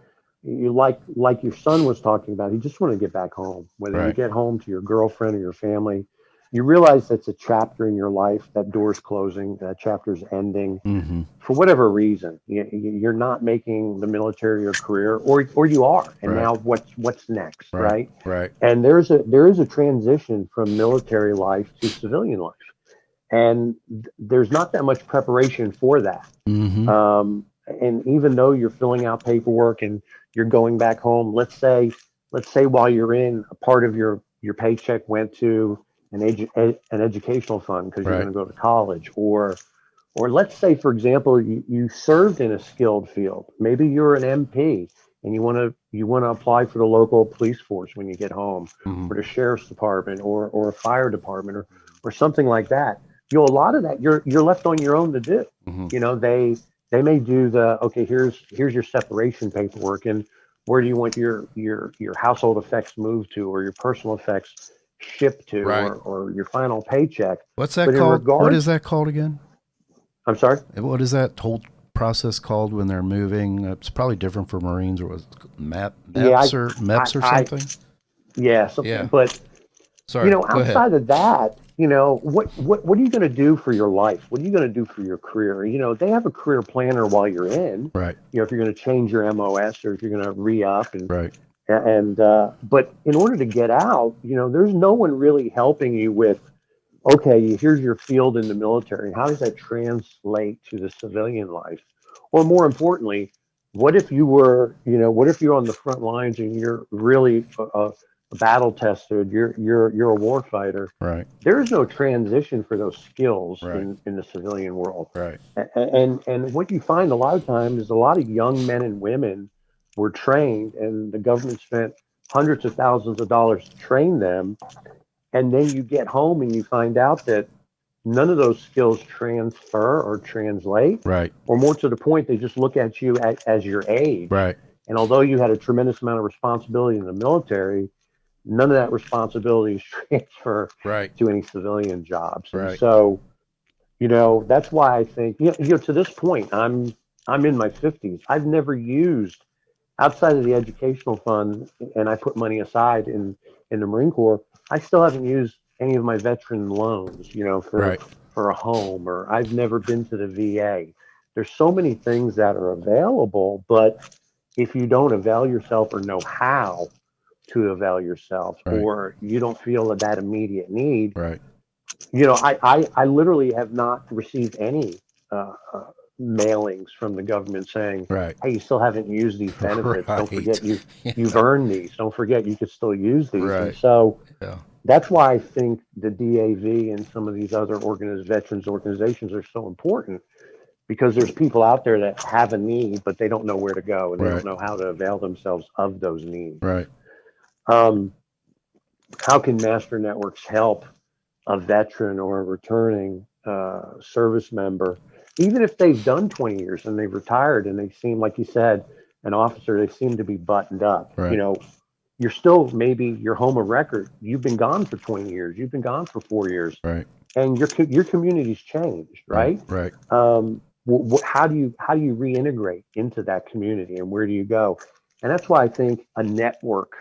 you like your son was talking about, you just want to get back home, whether you Right. get home to your girlfriend or your family. You realize that's a chapter in your life, that door's closing, that chapter's ending. Mm-hmm. For whatever reason. You're not making the military your career, or you are, and Right. now what's next, right? Right. And there is a transition from military life to civilian life, and there's not that much preparation for that. Mm-hmm. And even though you're filling out paperwork and you're going back home, let's say while you're in, a part of your paycheck went to an educational fund because you're Right. going to go to college, or let's say, for example, you served in a skilled field. Maybe you're an MP and you want to apply for the local police force when you get home, Mm-hmm. or the sheriff's department, or a fire department, or something like that. A lot of that you're left on your own to do. Mm-hmm. They may do okay, here's your separation paperwork, and where do you want your household effects moved to, or your personal effects shipped to, Right. or your final paycheck. What's that But in called? What regards, is that called again? I'm sorry. What is that whole process called when they're moving? It's probably different for Marines, or was it MEPS or something? Yeah. So, Yeah. but Sorry. Go ahead. outside of that, what are you going to do for your life? What are you going to do for your career? They have a career planner while you're in. Right. If you're going to change your MOS, or if you're going to re-up, and Right. but in order to get out, there's no one really helping you with, okay, here's your field in the military. How does that translate to the civilian life? Or more importantly, what if you're on the front lines and you're really battle tested, you're a war fighter. Right. There is no transition for those skills Right. in the civilian world. Right. And what you find a lot of times is a lot of young men and women were trained, and the government spent hundreds of thousands of dollars to train them. And then you get home and you find out that none of those skills transfer or translate, Right. or more to the point, they just look at you as your age. Right. And although you had a tremendous amount of responsibility in the military, none of that responsibility is transfer Right. to any civilian jobs. And Right. so, that's why I think, to this point, I'm in my 50s. I've never used, outside of the educational fund, and I put money aside in the Marine Corps, I still haven't used any of my veteran loans, Right. for a home, or I've never been to the VA. There's so many things that are available, but if you don't avail yourself or know how to avail yourself, Right. or you don't feel that immediate need, Right. I literally have not received any mailings from the government saying, Right. "Hey, you still haven't used these benefits. Don't Right. forget you've earned these. Don't forget you can still use these." And Right. so Yeah. that's why I think the DAV and some of these other veterans organizations are so important, because there's people out there that have a need, but they don't know where to go and they don't Right. know how to avail themselves of those needs. Right. Um, how can Master Networks help a veteran or a returning service member, even if they've done 20 years and they've retired and they seem, like you said, an officer, they seem to be buttoned up? Right. You're still maybe your home of record. You've been gone for 20 years. You've been gone for 4 years, Right. and your community's changed, Right. right? Right. How do you reintegrate into that community, and where do you go? And that's why I think a network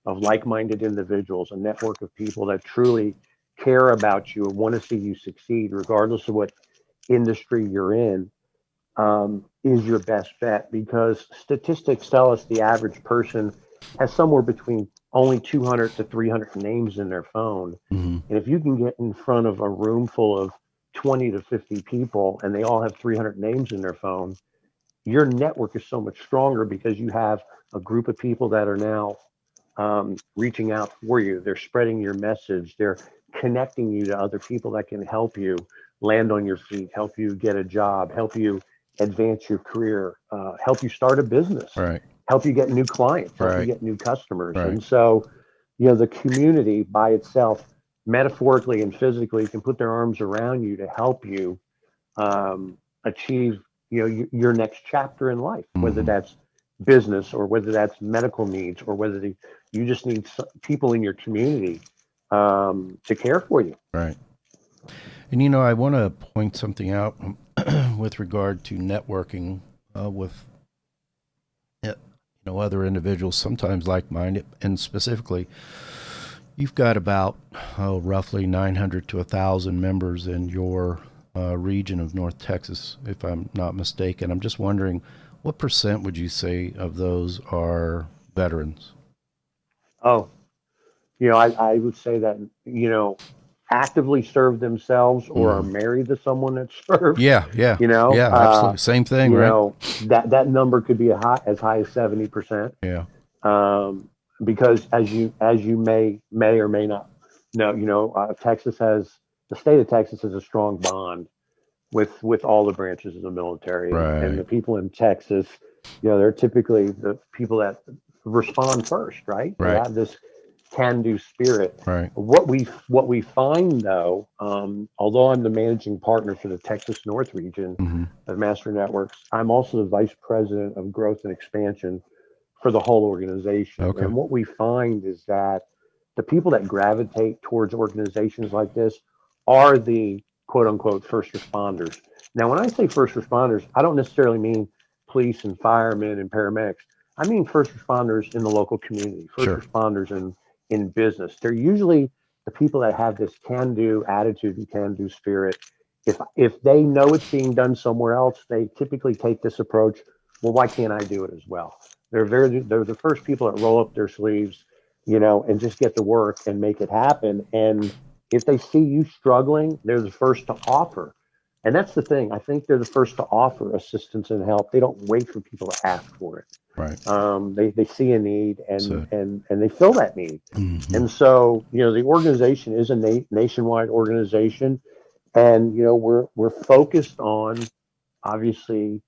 of like-minded individuals, a network of people that truly care about you and want to see you succeed, regardless of what industry you're in, is your best bet, because statistics tell us the average person has somewhere between only 200 to 300 names in their phone. Mm-hmm. And if you can get in front of a room full of 20 to 50 people and they all have 300 names in their phone, your network is so much stronger, because you have a group of people that are now reaching out for you. They're spreading your message. They're connecting you to other people that can help you land on your feet, help you get a job, help you advance your career, help you start a business, Right. help you get new clients, help you Right. get new customers. Right. And so, the community by itself, metaphorically and physically, can put their arms around you to help you achieve, your next chapter in life, whether Mm-hmm. that's business or whether that's medical needs, or whether you just need people in your community to care for you. Right. And I want to point something out with regard to networking with other individuals, sometimes like-minded, and specifically, you've got about roughly 900 to 1,000 members in your region of North Texas, if I'm not mistaken. I'm just wondering, what percent would you say of those are veterans? Oh, I would say that, actively serve themselves or are Mm. married to someone that served. Yeah, yeah, you know, yeah, uh, absolutely. Same thing, you right? know, that number could be as high as 70%. Yeah, Um, because as you may or may not know, the state of Texas has a strong bond with all the branches of the military, and right, the people in Texas, they're typically the people that respond first, right? They right, have this can-do spirit. right. What we find, though, although I'm the managing partner for the Texas North region Mm-hmm. of Master Networks, I'm also the vice president of growth and expansion for the whole organization. Okay, And what we find is that the people that gravitate towards organizations like this are the quote unquote first responders. Now, when I say first responders, I don't necessarily mean police and firemen and paramedics. I mean first responders in the local community, first sure, responders in business. They're usually the people that have this can-do attitude and can-do spirit. If they know it's being done somewhere else, they typically take this approach. Well, why can't I do it as well? They're the first people that roll up their sleeves, and just get to work and make it happen. And if they see you struggling, they're the first to offer. And that's the thing. I think they're the first to offer assistance and help. They don't wait for people to ask for it. right. They see a need, and So, they fill that need. mm-hmm. And so, the organization is a nationwide organization, and we're focused on, obviously,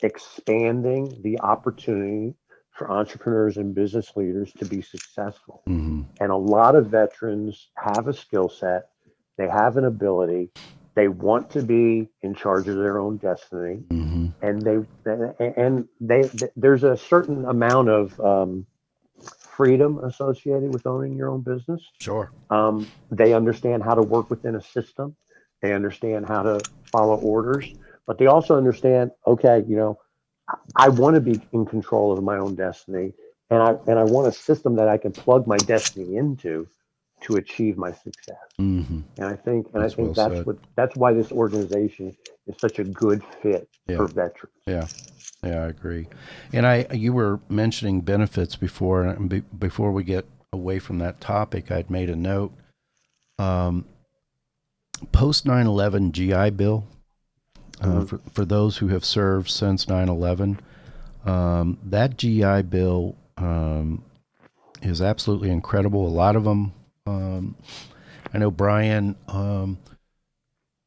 expanding the opportunity for entrepreneurs and business leaders to be successful. Mm-hmm. And a lot of veterans have a skill set, they have an ability, they want to be in charge of their own destiny, Mm-hmm. and there's a certain amount of freedom associated with owning your own business. Sure. They understand how to work within a system. They understand how to follow orders, but they also understand, okay, I want to be in control of my own destiny, and I want a system that I can plug my destiny into to achieve my success. Mm-hmm. And I think That's well said. that's why this organization is such a good fit Yeah. for veterans. Yeah. Yeah, I agree. And you were mentioning benefits before, and before we get away from that topic, I'd made a note. Post 9/11 GI Bill, for those who have served since 9/11, that GI Bill is absolutely incredible. A lot of them, I know Brian,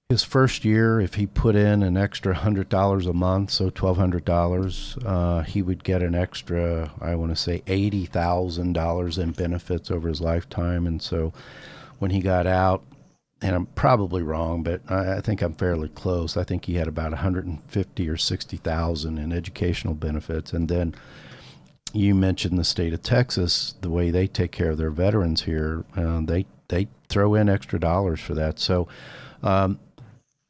his first year, if he put in an extra $100 a month, so $1,200, he would get an extra, I want to say, $80,000 in benefits over his lifetime. And so when he got out, and I'm probably wrong, but I think I'm fairly close. I think he had about 150 or 60,000 in educational benefits. And then you mentioned the state of Texas, the way they take care of their veterans here, they throw in extra dollars for that. So,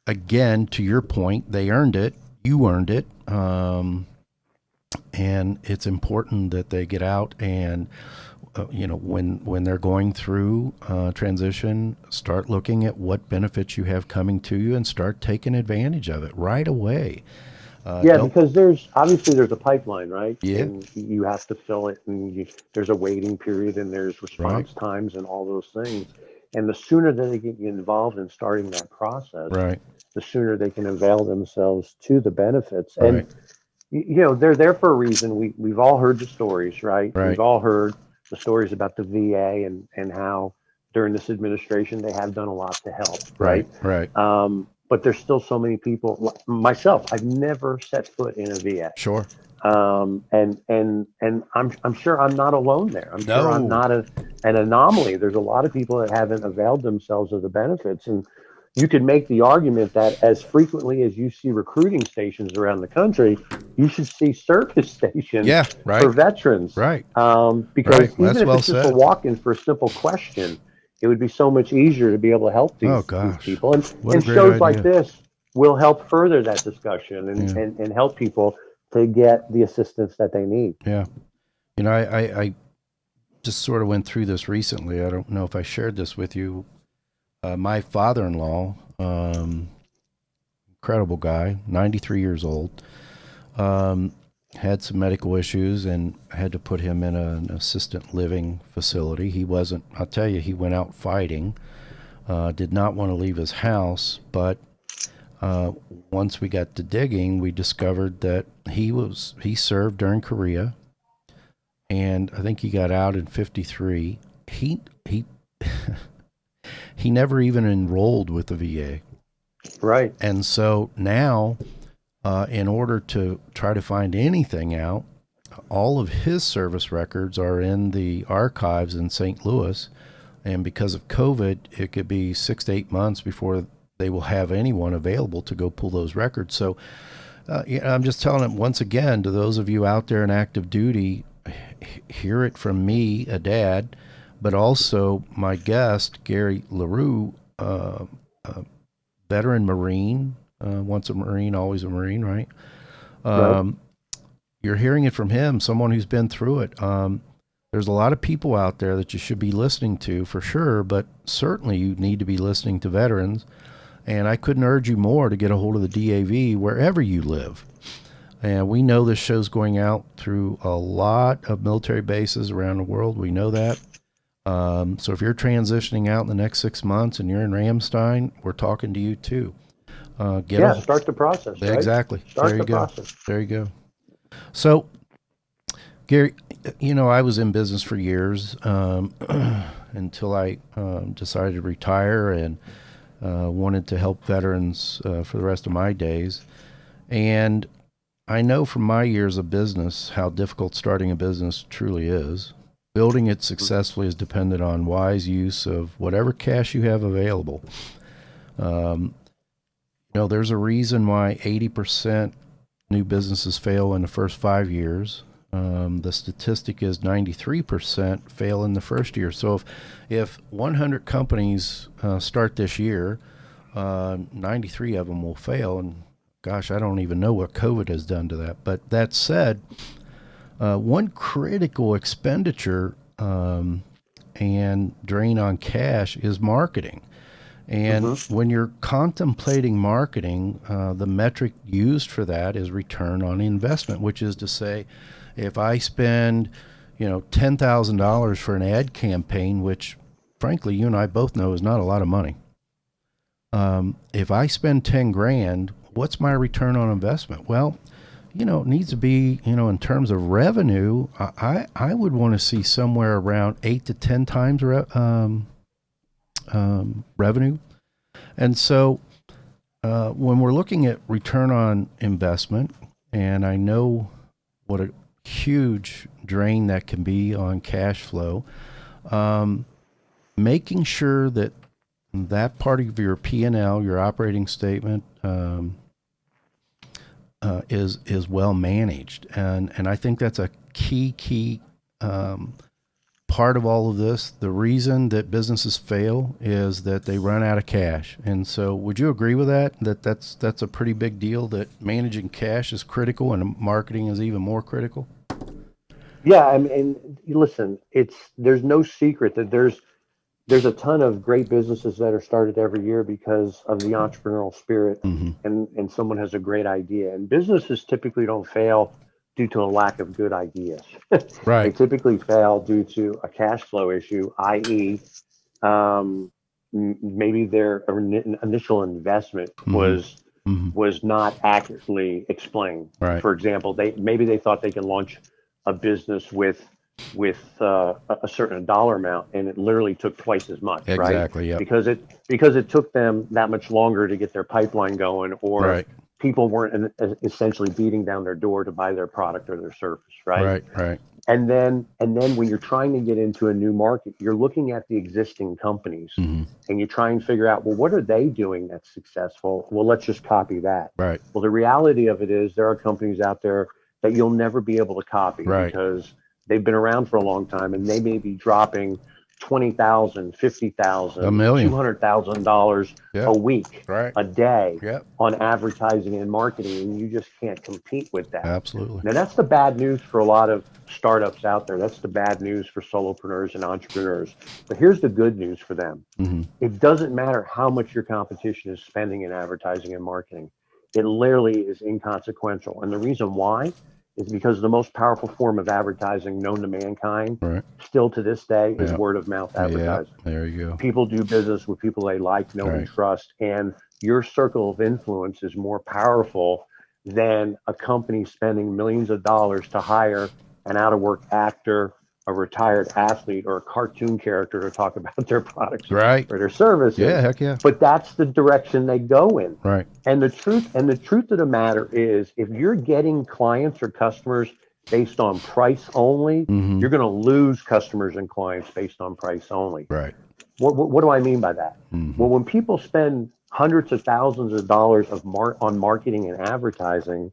again, to your point, they earned it. You earned it. And it's important that they get out and, when they're going through transition, start looking at what benefits you have coming to you and start taking advantage of it right away. Because there's a pipeline, right? Yeah. And you have to fill it, and there's a waiting period, and there's response times, and all those things. And the sooner that they get involved in starting that process, the sooner they can avail themselves to the benefits. And they're there for a reason. We've all heard the stories, right? We've all heard the stories about the VA and how during this administration they have done a lot to help, right? But there's still so many people. Myself, I've never set foot in a VA. Sure. And I'm sure I'm not alone there. I'm sure I'm not an anomaly. There's a lot of people that haven't availed themselves of the benefits, and you could make the argument that as frequently as you see recruiting stations around the country, you should see service stations for veterans. Because even if it's just a walk-in for a simple question, it would be so much easier to be able to help these people. And shows like this will help further that discussion and help people to get the assistance that they need. Yeah. I just sort of went through this recently. I don't know if I shared this with you. My father-in-law, incredible guy, 93 years old, had some medical issues and had to put him in an assisted living facility. He wasn't, I'll tell you, he went out fighting, did not want to leave his house, but once we got to digging, we discovered that he served during Korea, and I think he got out in 53. He he never even enrolled with the VA. Right. And so now, in order to try to find anything out, all of his service records are in the archives in St. Louis. And because of COVID, it could be 6 to 8 months before they will have anyone available to go pull those records. So I'm just telling them once again, to those of you out there in active duty, hear it from me, a dad, but also my guest, Gary Larue, veteran Marine, once a Marine, always a Marine, right? You're hearing it from him, someone who's been through it. There's a lot of people out there that you should be listening to for sure, but certainly you need to be listening to veterans. And I couldn't urge you more to get a hold of the DAV wherever you live. And we know this show's going out through a lot of military bases around the world. We know that. So if you're transitioning out in the next 6 months and you're in Ramstein, we're talking to you too. Start the process. Right? Exactly. Start the process. There you go. So, Gary, I was in business for years until I decided to retire and wanted to help veterans for the rest of my days. And I know from my years of business how difficult starting a business truly is. Building it successfully is dependent on wise use of whatever cash you have available. There's a reason why 80% new businesses fail in the first 5 years. The statistic is 93% fail in the first year. So if 100 companies start this year, 93 of them will fail. And gosh, I don't even know what COVID has done to that. But that said, one critical expenditure and drain on cash is marketing. And when you're contemplating marketing, the metric used for that is return on investment, which is to say, if I spend, $10,000 for an ad campaign, which frankly, you and I both know is not a lot of money. If I spend 10 grand, what's my return on investment? Well, it needs to be, in terms of revenue, I would want to see somewhere around 8 to 10 times revenue. And so when we're looking at return on investment, and I know what a huge drain that can be on cash flow, making sure that that part of your P&L, your operating statement, is well managed, and I think that's a key part of all of this. The reason that businesses fail is that they run out of cash. And so, would you agree with that? That's a pretty big deal. That managing cash is critical, and marketing is even more critical. Yeah, I mean, and listen, there's no secret that there's a ton of great businesses that are started every year because of the entrepreneurial spirit, and someone has a great idea. And businesses typically don't fail due to a lack of good ideas. Right. They typically fail due to a cash flow issue, i.e., maybe their initial investment was not accurately explained. Right. For example, they thought they could launch a business with a certain dollar amount, and it literally took twice as much. Exactly. Right? Yeah. Because it took them that much longer to get their pipeline going, or Right. people weren't essentially beating down their door to buy their product or their service. Right. Right. And then when you're trying to get into a new market, you're looking at the existing companies, and you try and figure out, well, what are they doing that's successful? Well, let's just copy that. Right. Well, the reality of it is there are companies out there that you'll never be able to copy, Right. because they've been around for a long time, and they may be dropping $20,000, $50,000, $1 million, $200,000 a week, right, a day yep, on advertising and marketing, and you just can't compete with that. Absolutely. Now, that's the bad news for a lot of startups out there. That's the bad news for solopreneurs and entrepreneurs. But here's the good news for them. It doesn't matter how much your competition is spending in advertising and marketing. It literally is inconsequential. And the reason why is because the most powerful form of advertising known to mankind, right, still to this day, is Yep. word of mouth advertising. Yep. There you go. People do business with people they like, know, and Right. trust, and your circle of influence is more powerful than a company spending millions of dollars to hire an out-of-work actor, a retired athlete, or a cartoon character to talk about their products Right. or their services. Yeah, heck yeah. But that's the direction they go in. Right. And the truth of the matter is, if you're getting clients or customers based on price only, you're going to lose customers and clients based on price only. Right. What do I mean by that? Well, when people spend hundreds of thousands of dollars on marketing and advertising,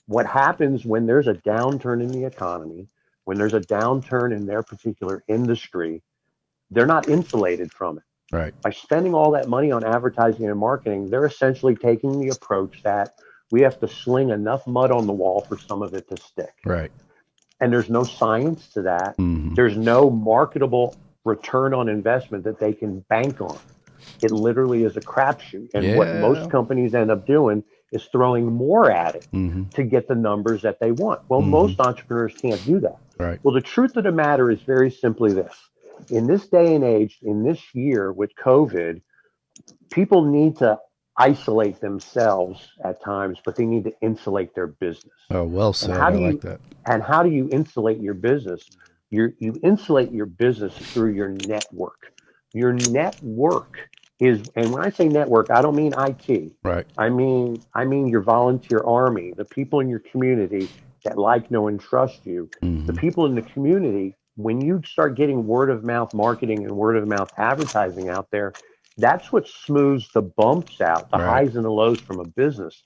what happens when there's a downturn in the economy, when there's a downturn in their particular industry, they're not insulated from it. Right. By spending all that money on advertising and marketing, they're essentially taking the approach that we have to sling enough mud on the wall for some of it to stick. Right. And there's no science to that. There's no marketable return on investment that they can bank on. It literally is a crapshoot. And what most companies end up doing is throwing more at it to get the numbers that they want. Well, most entrepreneurs can't do that. Right. Well, the truth of the matter is very simply this. In this day and age, in this year with COVID, people need to isolate themselves at times, but they need to insulate their business. Oh, well said. I like that. And how do you insulate your business? You insulate your business through your network. Your network is, and when I say network, I don't mean IT. Right. I mean your volunteer army, the people in your community that like, know, and trust you. The people in the community, when you start getting word of mouth marketing and word of mouth advertising out there, that's what smooths the bumps out, the highs and the lows from a business.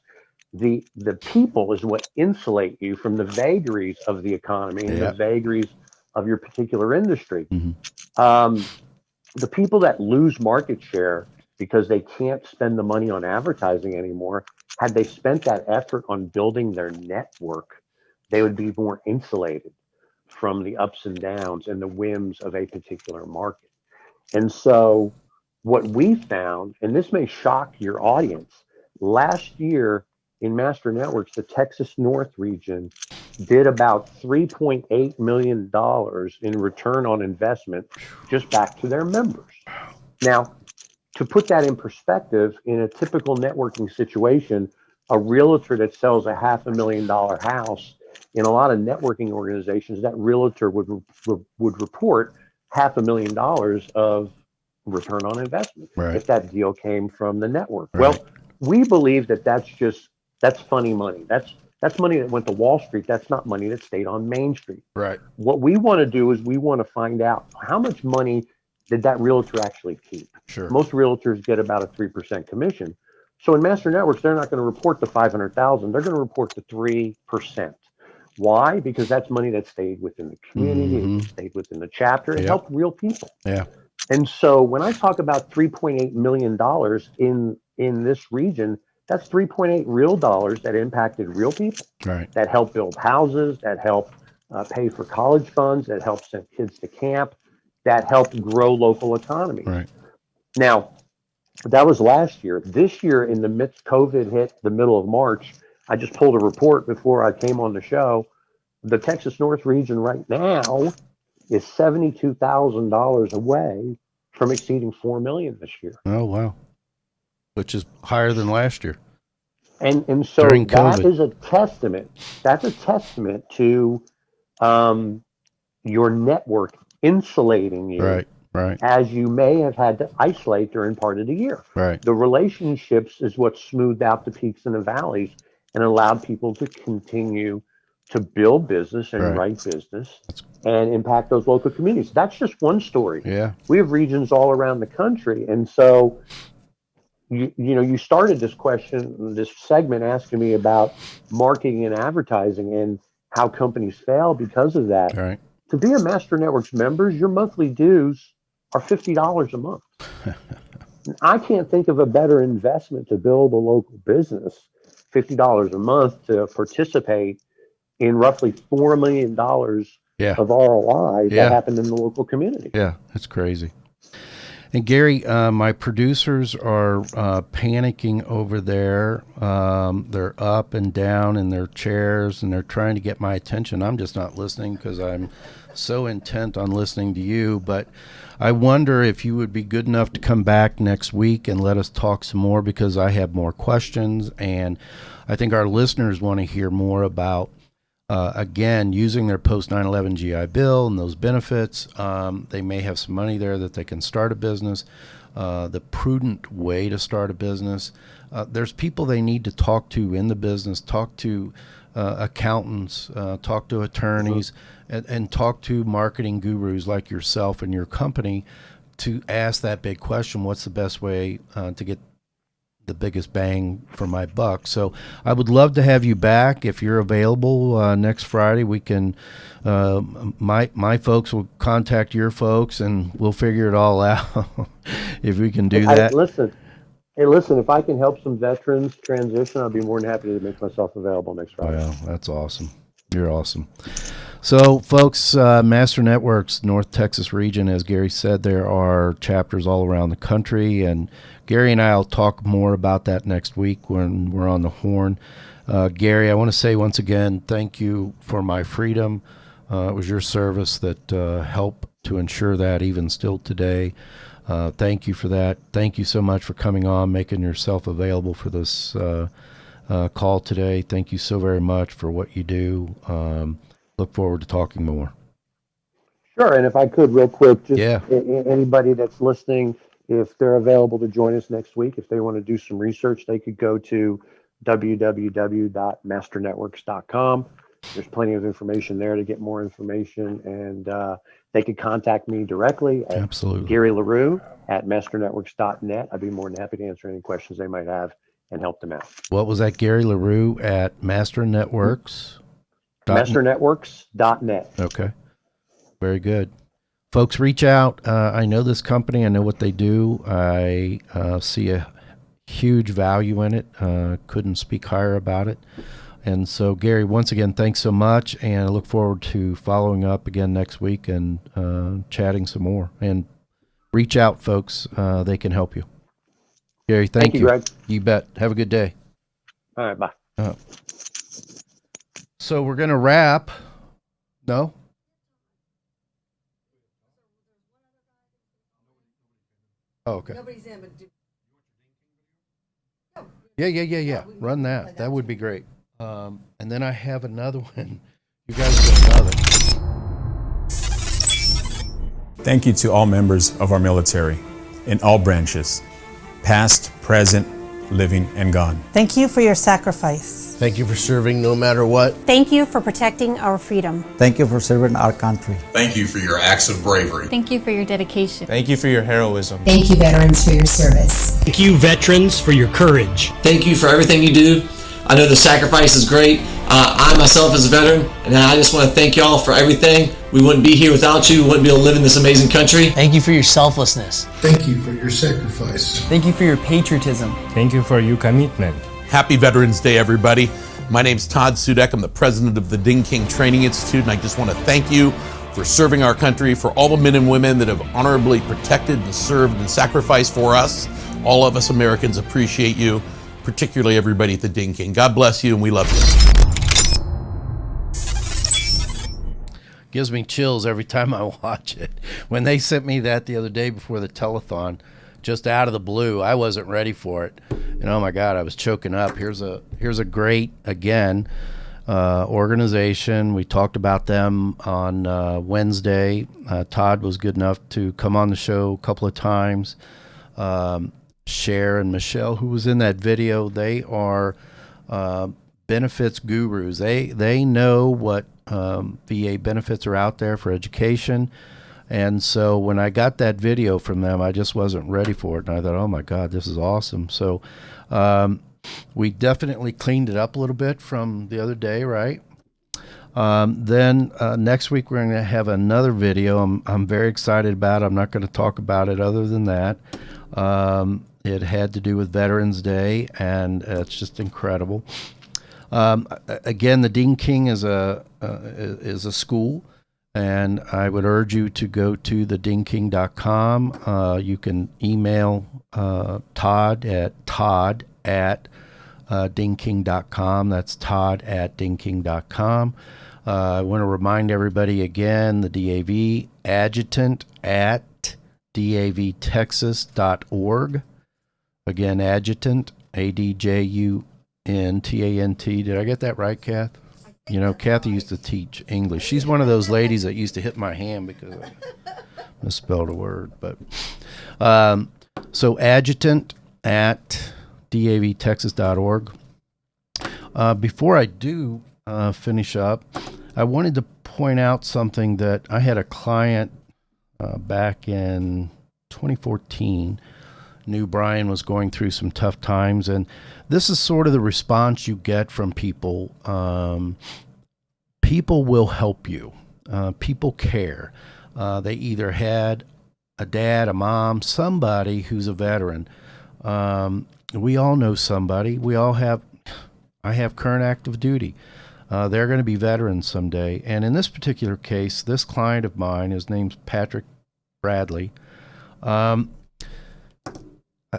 The people is what insulate you from the vagaries of the economy and the vagaries of your particular industry. The people that lose market share because they can't spend the money on advertising anymore, had they spent that effort on building their network, they would be more insulated from the ups and downs and the whims of a particular market. And so what we found, and this may shock your audience, last year in Master Networks, the Texas North region did about $3.8 million in return on investment just back to their members. Now, to put that in perspective, in a typical networking situation, a realtor that sells a $500,000 house, in a lot of networking organizations, that realtor would report $500,000 of return on investment if that deal came from the network. Well, we believe that that's funny money. That's money that went to Wall Street. That's not money that stayed on Main Street. Right. What we want to do is we want to find out how much money did that realtor actually keep. Sure. Most realtors get about a 3% commission. So in Master Networks, they're not going to report the 500,000. They're going to report the 3%. Why? Because that's money that stayed within the community, it stayed within the chapter, and helped real people. Yeah. And so when I talk about $3.8 million in this region, that's 3.8 real dollars that impacted real people. Right. That helped build houses, that helped pay for college funds, that helped send kids to camp, that helped grow local economies. Right. Now, that was last year. This year, in the midst COVID hit the middle of March, I just pulled a report before I came on the show. The Texas North region right now is $72,000 away from exceeding $4 million this year. Oh, wow. Which is higher than last year. And so During that COVID. is a testament. That's a testament to your network insulating you. Right. Right. As you may have had to isolate during part of the year. Right. The relationships is what smoothed out the peaks and the valleys and allowed people to continue to build business and write business and impact those local communities. That's just one story. Yeah. We have regions all around the country. And so, you started this segment asking me about marketing and advertising and how companies fail because of that. Right. To be a Master Networks member, your monthly dues are $50 a month. I can't think of a better investment to build a local business, $50 a month to participate in roughly $4 million of ROI that happened in the local community. Yeah, that's crazy. And Gary, my producers are panicking over there. They're up and down in their chairs, and they're trying to get my attention. I'm just not listening because I'm so intent on listening to you. But I wonder if you would be good enough to come back next week and let us talk some more, because I have more questions, and I think our listeners want to hear more about again, using their post 9/11 GI Bill and those benefits. They may have some money there that they can start a business, the prudent way to start a business. There's people they need to talk to in the business, talk to accountants, talk to attorneys, and talk to marketing gurus like yourself and your company to ask that big question: what's the best way to get the biggest bang for my buck? So I would love to have you back if you're available next Friday. We can, my folks will contact your folks and we'll figure it all out if we can do that. Hey, listen, if I can help some veterans transition, I'll be more than happy to make myself available next Friday. Well, that's awesome. You're awesome. So, folks, Master Networks, North Texas region, as Gary said, there are chapters all around the country, and Gary and I will talk more about that next week when we're on the horn. Gary, I want to say once again, thank you for my freedom. It was your service that helped to ensure that even still today. Thank you for that. Thank you so much for coming on, making yourself available for this call today. Thank you so very much for what you do. Look forward to talking more. Sure, and if I could real quick, just anybody that's listening, if they're available to join us next week, if they want to do some research, they could go to www.masternetworks.com. There's plenty of information there to get more information, and they could contact me directly at Gary Larue at masternetworks.net. I'd be more than happy to answer any questions they might have and help them out. What was that, Gary Larue at Masternetworks? Masternetworks.net. Okay. Very good. Folks, reach out. I know this company. I know what they do. I see a huge value in it. Couldn't speak higher about it. And so, Gary, once again, thanks so much, and I look forward to following up again next week and chatting some more. And reach out, folks. They can help you. Gary, thank you. Greg. You bet. Have a good day. All right, bye. So we're going to wrap. No? Oh, okay. Nobody's in, but Yeah. Run that. That would be great. And then I have another one. You guys will love it. Thank you to all members of our military in all branches, past, present, living, and gone. Thank you for your sacrifice. Thank you for serving no matter what. Thank you for protecting our freedom. Thank you for serving our country. Thank you for your acts of bravery. Thank you for your dedication. Thank you for your heroism. Thank you, veterans, for your service. Thank you, veterans, for your courage. Thank you for everything you do. I know the sacrifice is great. I myself is a veteran, and I just want to thank y'all for everything. We wouldn't be here without you. We wouldn't be able to live in this amazing country. Thank you for your selflessness. Thank you for your sacrifice. Thank you for your patriotism. Thank you for your commitment. Happy Veterans Day, everybody. My name's Todd Sudek. I'm the president of the Ding King Training Institute, and I just want to thank you for serving our country, for all the men and women that have honorably protected and served and sacrificed for us. All of us Americans appreciate you, particularly everybody at the Ding King. God bless you, and we love you. Gives me chills every time I watch it. When they sent me that the other day before the telethon, just out of the blue, I wasn't ready for it. And oh my God, I was choking up. Here's a great, again, organization. We talked about them on Wednesday. Todd was good enough to come on the show a couple of times. Cher and Michelle, who was in that video, they are benefits gurus. They know what VA benefits are out there for education. And so when I got that video from them, I just wasn't ready for it. And I thought, oh my God, this is awesome. So we definitely cleaned it up a little bit from the other day, right? Then next week we're going to have another video I'm very excited about. I'm not going to talk about it other than that. It had to do with Veterans Day, and it's just incredible. Again, the Ding King is a school, and I would urge you to go to thedingking.com. You can email Todd at dingking.com. That's Todd at dingking.com. I want to remind everybody again, the DAV adjutant at davtexas.org. Again, adjutant, ADJUNTANT. Did I get that right, Kath? You know, Kathy used to teach English. She's one of those ladies that used to hit my hand because I misspelled a word. But so adjutant at davtexas.org. Before I do finish up, I wanted to point out something that I had a client back in 2014 knew Brian was going through some tough times, and this is sort of the response you get from people. People will help you. People care. They either had a dad, a mom, somebody who's a veteran. We all know somebody. I have current active duty. They're going to be veterans someday. And in this particular case, this client of mine, his name's Patrick Bradley.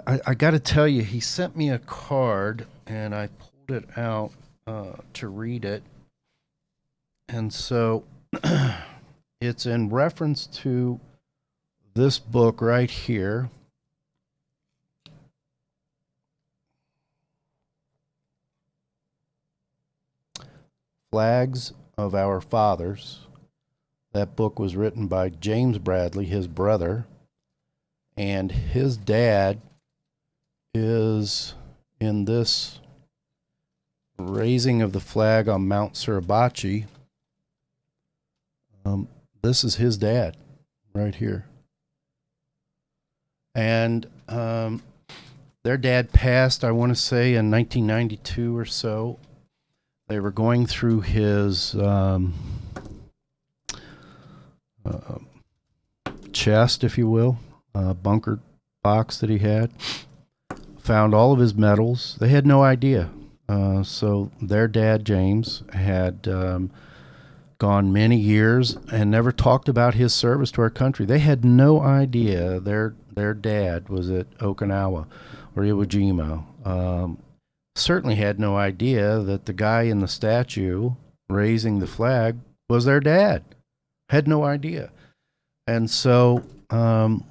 I got to tell you, he sent me a card, and I pulled it out to read it. And so it's in reference to this book right here. Flags of Our Fathers. That book was written by James Bradley, his brother, and his dad is in this raising of the flag on Mount Suribachi. This is his dad right here. And their dad passed, I want to say, in 1992 or so. They were going through his chest, if you will, bunker box that he had. Found all of his medals. They had no idea. So their dad, James, had gone many years and never talked about his service to our country. They had no idea their dad was at Okinawa or Iwo Jima. Certainly had no idea that the guy in the statue raising the flag was their dad. Had no idea. And so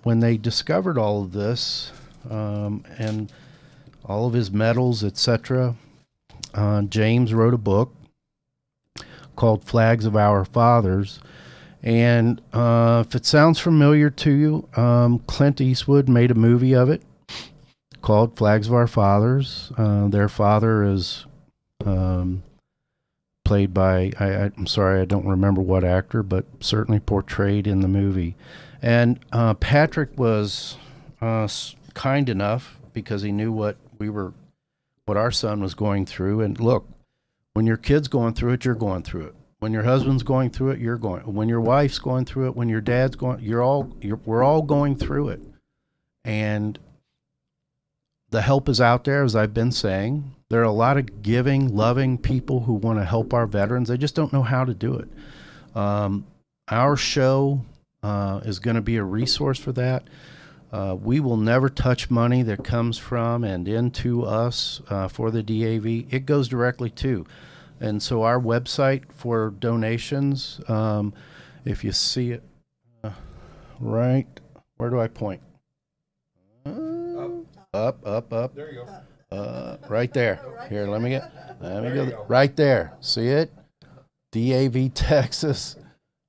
when they discovered all of this and all of his medals, etc., James wrote a book called Flags of Our Fathers. And if it sounds familiar to you, Clint Eastwood made a movie of it called Flags of Our Fathers. Their father is played by, I'm sorry, I don't remember what actor, but certainly portrayed in the movie. And Patrick was kind enough, because he knew what our son was going through. And look, when your kid's going through it, you're going through it. When your husband's going through it, you're going. When your wife's going through it, when your dad's going, we're all going through it. And the help is out there, as I've been saying. There are a lot of giving, loving people who want to help our veterans. They just don't know how to do it. Our show is going to be a resource for that. We will never touch money that comes from and into us for the DAV. It goes directly to. And so our website for donations, if you see it right, where do I point? Up. There you go. Right there. Here, let me go. Right there. See it? DAV Texas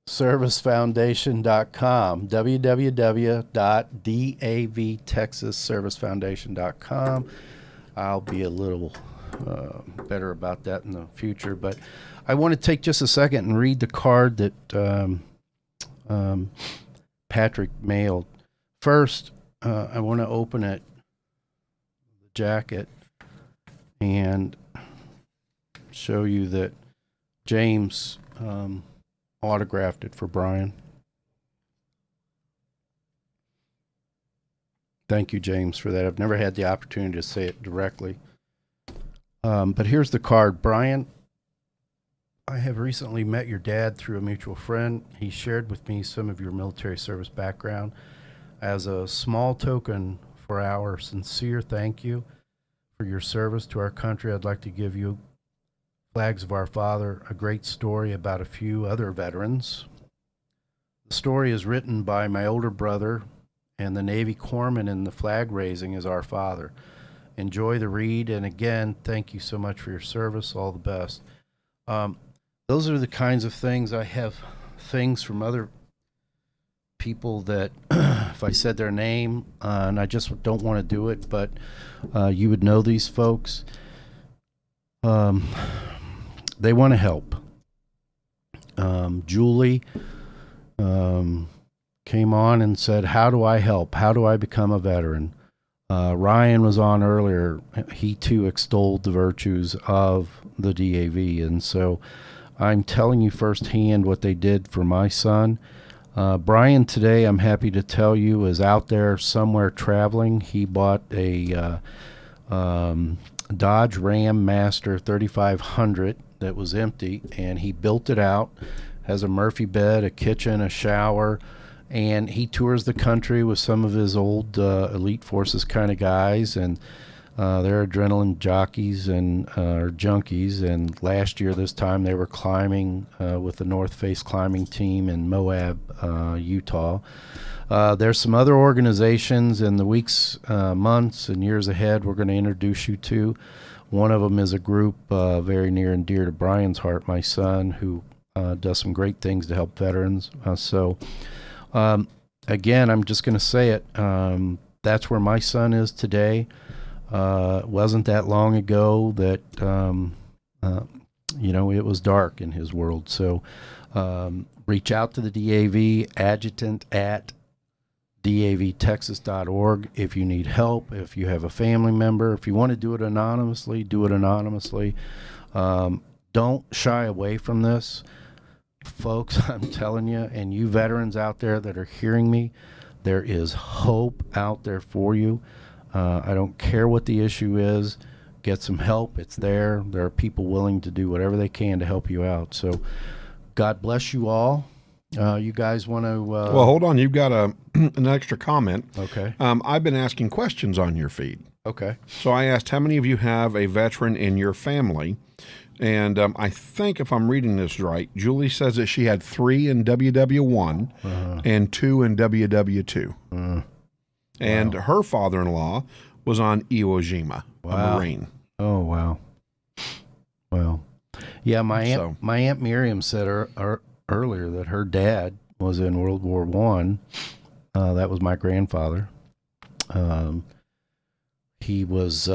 servicefoundation.com, www.davtexasservicefoundation.com. I'll be a little better about that in the future, but I want to take just a second and read the card that Patrick mailed. First, I want to open it, the jacket, and show you that James autographed it for Brian. Thank you, James, for that. I've never had the opportunity to say it directly. But here's the card. Brian, I have recently met your dad through a mutual friend. He shared with me some of your military service background. As a small token for our sincere thank you for your service to our country, I'd like to give you Flags of Our Father, a great story about a few other veterans. The story is written by my older brother, and the Navy corpsman in the flag raising is our father. Enjoy the read, and again, thank you so much for your service. All the best. Those are the kinds of things. I have things from other people that if I said their name, and I just don't want to do it, but you would know these folks. They want to help. Julie came on and said, how do I help? How do I become a veteran? Ryan was on earlier. He too extolled the virtues of the DAV. And so I'm telling you firsthand what they did for my son. Brian today, I'm happy to tell you, is out there somewhere traveling. He bought a Dodge Ram Master 3500 that was empty, and he built it out. Has a Murphy bed, a kitchen, a shower, and he tours the country with some of his old elite forces kind of guys, and they're adrenaline jockeys and or junkies. And last year this time they were climbing with the North Face climbing team in Moab, Utah. There's some other organizations in the weeks, months, and years ahead we're going to introduce you to. One of them is a group very near and dear to Brian's heart, my son, who does some great things to help veterans. Again, I'm just going to say it. That's where my son is today. It wasn't that long ago that, it was dark in his world. So reach out to the DAV, adjutant at davtexas.org if you need help, if you have a family member. If you want to do it anonymously, do it anonymously. Don't shy away from this. Folks, I'm telling you, and you veterans out there that are hearing me, there is hope out there for you. I don't care what the issue is. get some help, it's there. There are people willing to do whatever they can to help you out. So God bless you all. You guys want to... well, hold on. You've got an extra comment. Okay. I've been asking questions on your feed. Okay. So I asked how many of you have a veteran in your family. And I think if I'm reading this right, Julie says that she had 3 in WW1 and 2 in WW2. And her father-in-law was on Iwo Jima, a Marine. Oh, wow. Well, yeah, my Aunt Miriam said earlier that her dad was in World War I. That was my grandfather. He was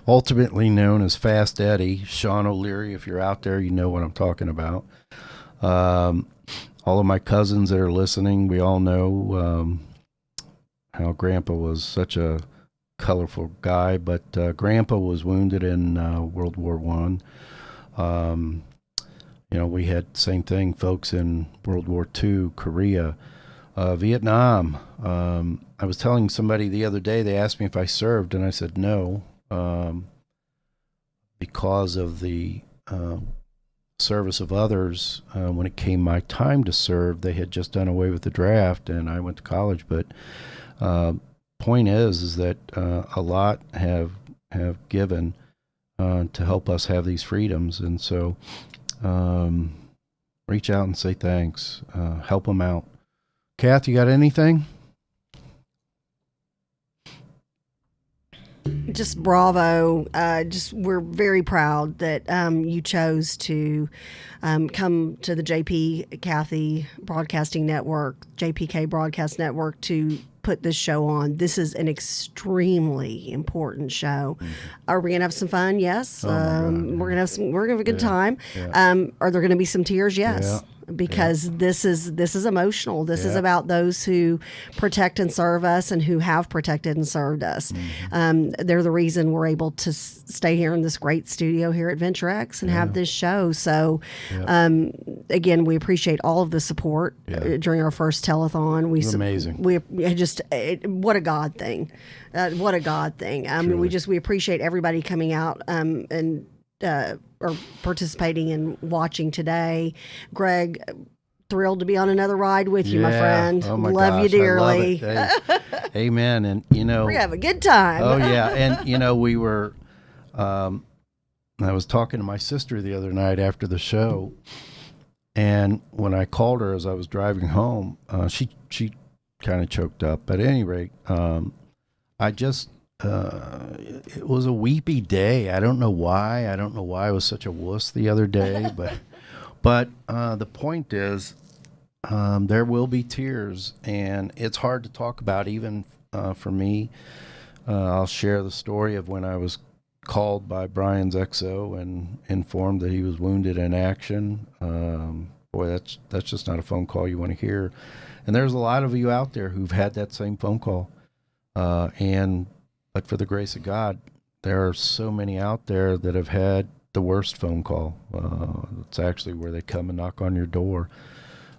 ultimately known as Fast Eddie. Sean O'Leary, if you're out there, you know what I'm talking about. All of my cousins that are listening, we all know how Grandpa was such a colorful guy, but Grandpa was wounded in World War I. We had same thing, folks in World War II, Korea, Vietnam. I was telling somebody the other day, they asked me if I served, and I said no, because of the service of others. When it came my time to serve, they had just done away with the draft, and I went to college. But point is that a lot have given to help us have these freedoms, and so reach out and say thanks. Help them out. Kath, you got anything? Just bravo. We're very proud that you chose to come to the JP Kathy Broadcasting Network, JPK Broadcast Network, to put this show on. This is an extremely important show. Are we gonna have some fun? Yes. We're gonna have a good time. Yeah. Are there gonna be some tears? Yes. Because this is emotional. This is about those who protect and serve us and who have protected and served us. They're the reason we're able to stay here in this great studio here at Venture X and have this show. So, again, we appreciate all of the support during our first telethon. Amazing. What a God thing. What a God thing. We appreciate everybody coming out and or participating and watching today. Greg, thrilled to be on another ride with you, my friend. Oh my love gosh, you dearly. I love it. Hey, amen. And we're gonna have a good time. Oh yeah, and we were. I was talking to my sister the other night after the show, and when I called her as I was driving home, she kind of choked up. But at any rate, I just. It was a weepy day. I don't know why. I was such a wuss the other day, but the point is, there will be tears, and it's hard to talk about even for me. I'll share the story of when I was called by Brian's XO and informed that he was wounded in action. Boy, that's just not a phone call you want to hear. And there's a lot of you out there who've had that same phone call, but for the grace of God, there are so many out there that have had the worst phone call. It's actually where they come and knock on your door.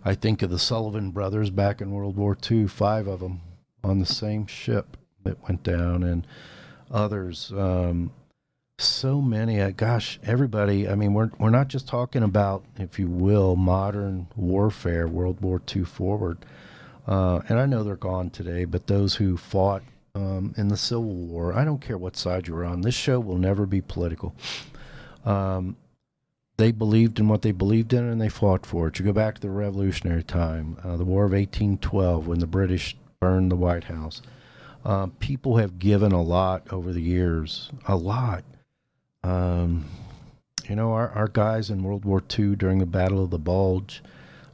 I think of the Sullivan brothers back in World War II, 5 of them on the same ship that went down, and others. So many. Everybody. I mean, we're not just talking about, if you will, modern warfare, World War II forward. And I know they're gone today, but those who fought in the Civil War, I don't care what side you're on. This show will never be political. They believed in what they believed in, and they fought for it. You go back to the Revolutionary time, the War of 1812, when the British burned the White House. People have given a lot over the years, a lot. Our guys in World War II during the Battle of the Bulge,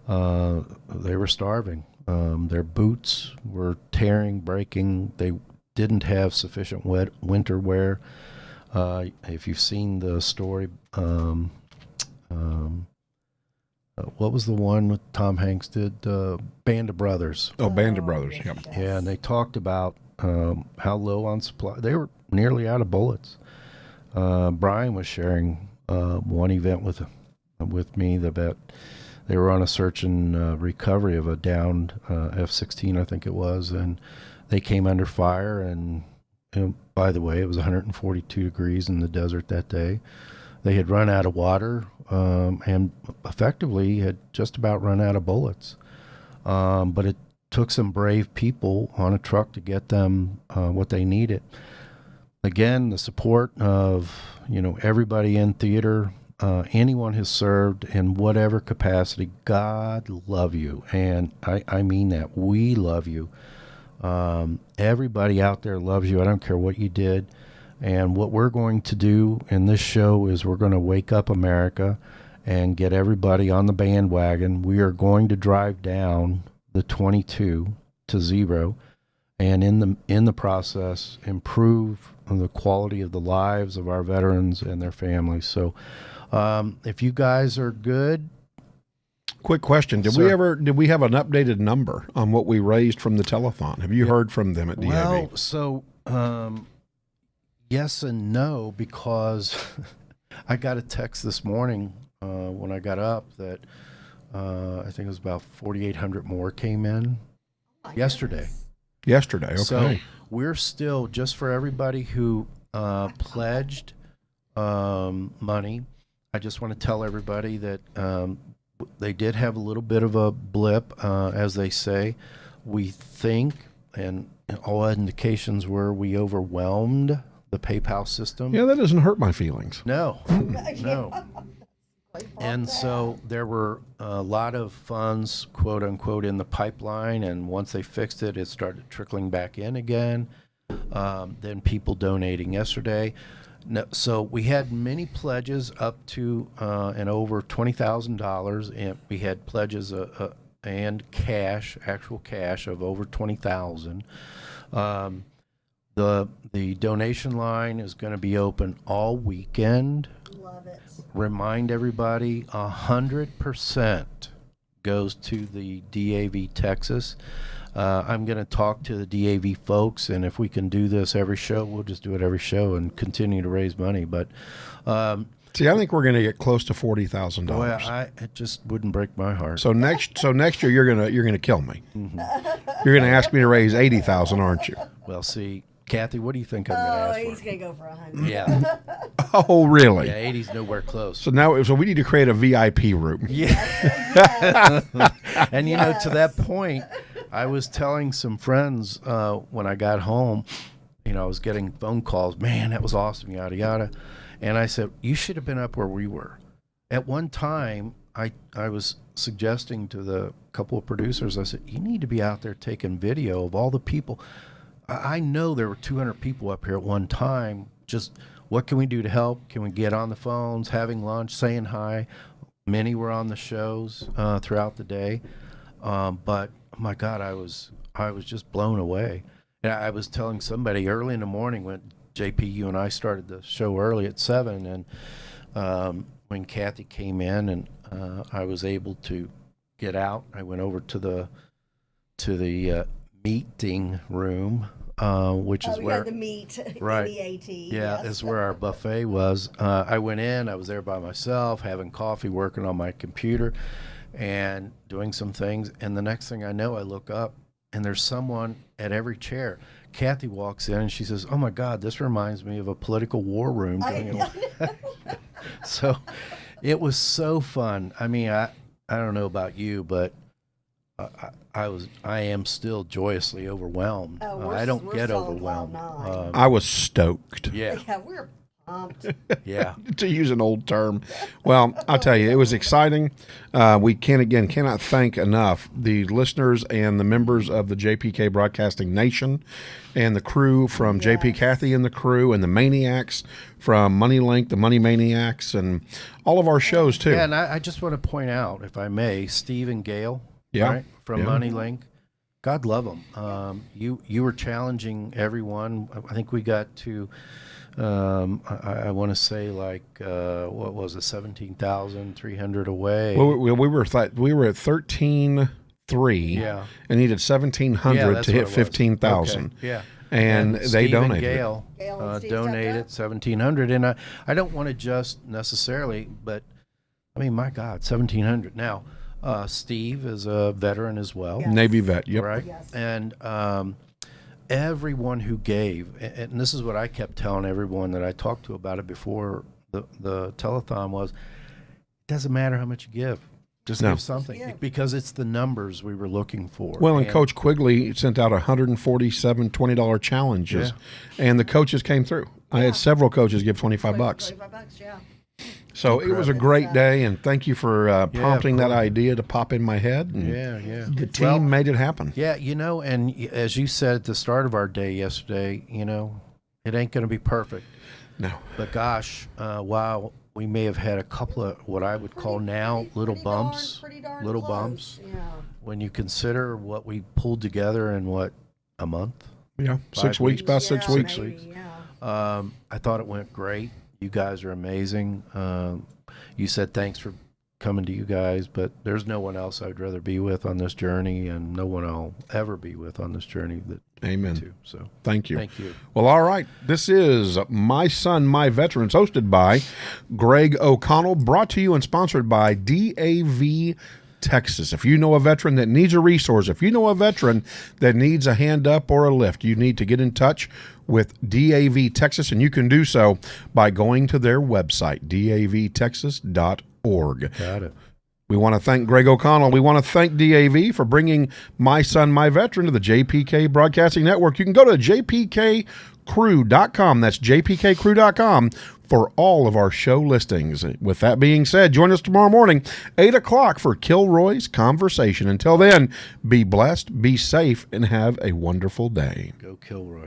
they were starving. Their boots were tearing, breaking. They didn't have sufficient winter wear. If you've seen the story, what was the one with Tom Hanks did? Band of Brothers. Oh, Band of Brothers. Yep. Yeah, and they talked about how low on supply. They were nearly out of bullets. Brian was sharing one event with me that they were on a search and recovery of a downed F-16, I think it was, and they came under fire, and by the way, it was 142 degrees in the desert that day. They had run out of water and effectively had just about run out of bullets. But it took some brave people on a truck to get them what they needed. Again, the support of, everybody in theater, anyone who's served in whatever capacity, God love you. And I mean that. We love you. Everybody out there loves you. I don't care what you did. And what we're going to do in this show is we're going to wake up America and get everybody on the bandwagon. We are going to drive down the 22 to 0, and in the process improve the quality of the lives of our veterans and their families. So if you guys are good. Quick question. Did we have an updated number on what we raised from the telethon? Have you heard from them at DAV? Well, so yes and no, because I got a text this morning when I got up that I think it was about 4,800 more came in yesterday. Yesterday, okay. So we're still, just for everybody who pledged money, I just want to tell everybody that they did have a little bit of a blip, as they say. We think, and all indications were, we overwhelmed the PayPal system. Yeah, that doesn't hurt my feelings. No, no. And so there were a lot of funds, quote unquote, in the pipeline. And once they fixed it, it started trickling back in again. Then people donating yesterday. No, so we had many pledges up to and over $20,000. And we had pledges and cash, actual cash of over $20,000. The donation line is going to be open all weekend. Love it. Remind everybody, 100% goes to the DAV Texas. I'm going to talk to the DAV folks, and if we can do this every show, we'll just do it every show and continue to raise money. But see, I think we're going to get close to $40,000. Well, it just wouldn't break my heart. So next year you're gonna kill me. Mm-hmm. You're going to ask me to raise $80,000, aren't you? Well, see, Kathy, what do you think I'm going to ask for? He's going to go for 100. Yeah. Oh, really? Yeah, 80's nowhere close. So we need to create a VIP room. Yeah. And to that point, I was telling some friends when I got home, I was getting phone calls. Man, that was awesome, yada yada. And I said, you should have been up where we were. At one time, I was suggesting to the couple of producers, I said, you need to be out there taking video of all the people. I know there were 200 people up here at one time. Just what can we do to help? Can we get on the phones, having lunch, saying hi? Many were on the shows throughout the day. But my God, I was just blown away. And I was telling somebody early in the morning when JP, you and I started the show early at 7, and when Kathy came in and I was able to get out, I went over to the meeting room, which is where the meat right, in the AT. Yeah, is where our buffet was. I went in, I was there by myself, having coffee, working on my computer, and doing some things. And the next thing I know, I look up, and there's someone at every chair. Kathy walks in, and she says, "Oh my God, this reminds me of a political war room." So, it was so fun. I mean, I don't know about you, but I am still joyously overwhelmed. I don't get overwhelmed. I was stoked. Yeah. Yeah, we're pumped. Yeah. To use an old term. Well, I'll tell you, it was exciting. We cannot thank enough the listeners and the members of the JPK Broadcasting Nation and the crew from JP Kathy and the crew and the Maniacs from MoneyLink, the Money Maniacs, and all of our shows too. Yeah, and I just want to point out, if I may, Steve and Gail. Yeah. Right, from MoneyLink. God love them. You were challenging everyone. I think we got to, I want to say like, what was it, 17,300 away. Well, we were at 13,300. Yeah. And needed 1,700 to hit 15,000. Okay. Yeah. And they Steve donated. And Gail donated 1,700, and I don't want to just necessarily, but I mean, my God, 1,700 now. Steve is a veteran as well. Yes. Navy vet, yep. Right? Yes. And everyone who gave, and this is what I kept telling everyone that I talked to about it before the telethon was, it doesn't matter how much you give. Just give something, because it's the numbers we were looking for. Well, and Coach Quigley sent out 147 $20 challenges, and the coaches came through. I had several coaches give $25. $25, yeah. So it was a great day, and thank you for prompting that idea to pop in my head. And the team made it happen. Yeah, and as you said at the start of our day yesterday, it ain't going to be perfect. No. But gosh, wow. We may have had a couple of what I would call now little bumps. Yeah. When you consider what we pulled together in a month? Yeah, 6 weeks, about 6 weeks. I thought it went great. You guys are amazing. You said thanks for coming to you guys, but there's no one else I'd rather be with on this journey, and no one I'll ever be with on this journey. Amen. So thank you. Thank you. Well, all right. This is My Son, My Veterans, hosted by Greg O'Connell, brought to you and sponsored by DAV Texas. If you know a veteran that needs a resource, if you know a veteran that needs a hand up or a lift, you need to get in touch with DAV Texas, and you can do so by going to their website, davtexas.org. Got it. We want to thank Greg O'Connell. We want to thank DAV for bringing My Son, My Veteran to the JPK Broadcasting Network. You can go to jpkcrew.com. That's jpkcrew.com for all of our show listings. With that being said, join us tomorrow morning, 8 o'clock for Kilroy's Conversation. Until then, be blessed, be safe, and have a wonderful day. Go Kilroy.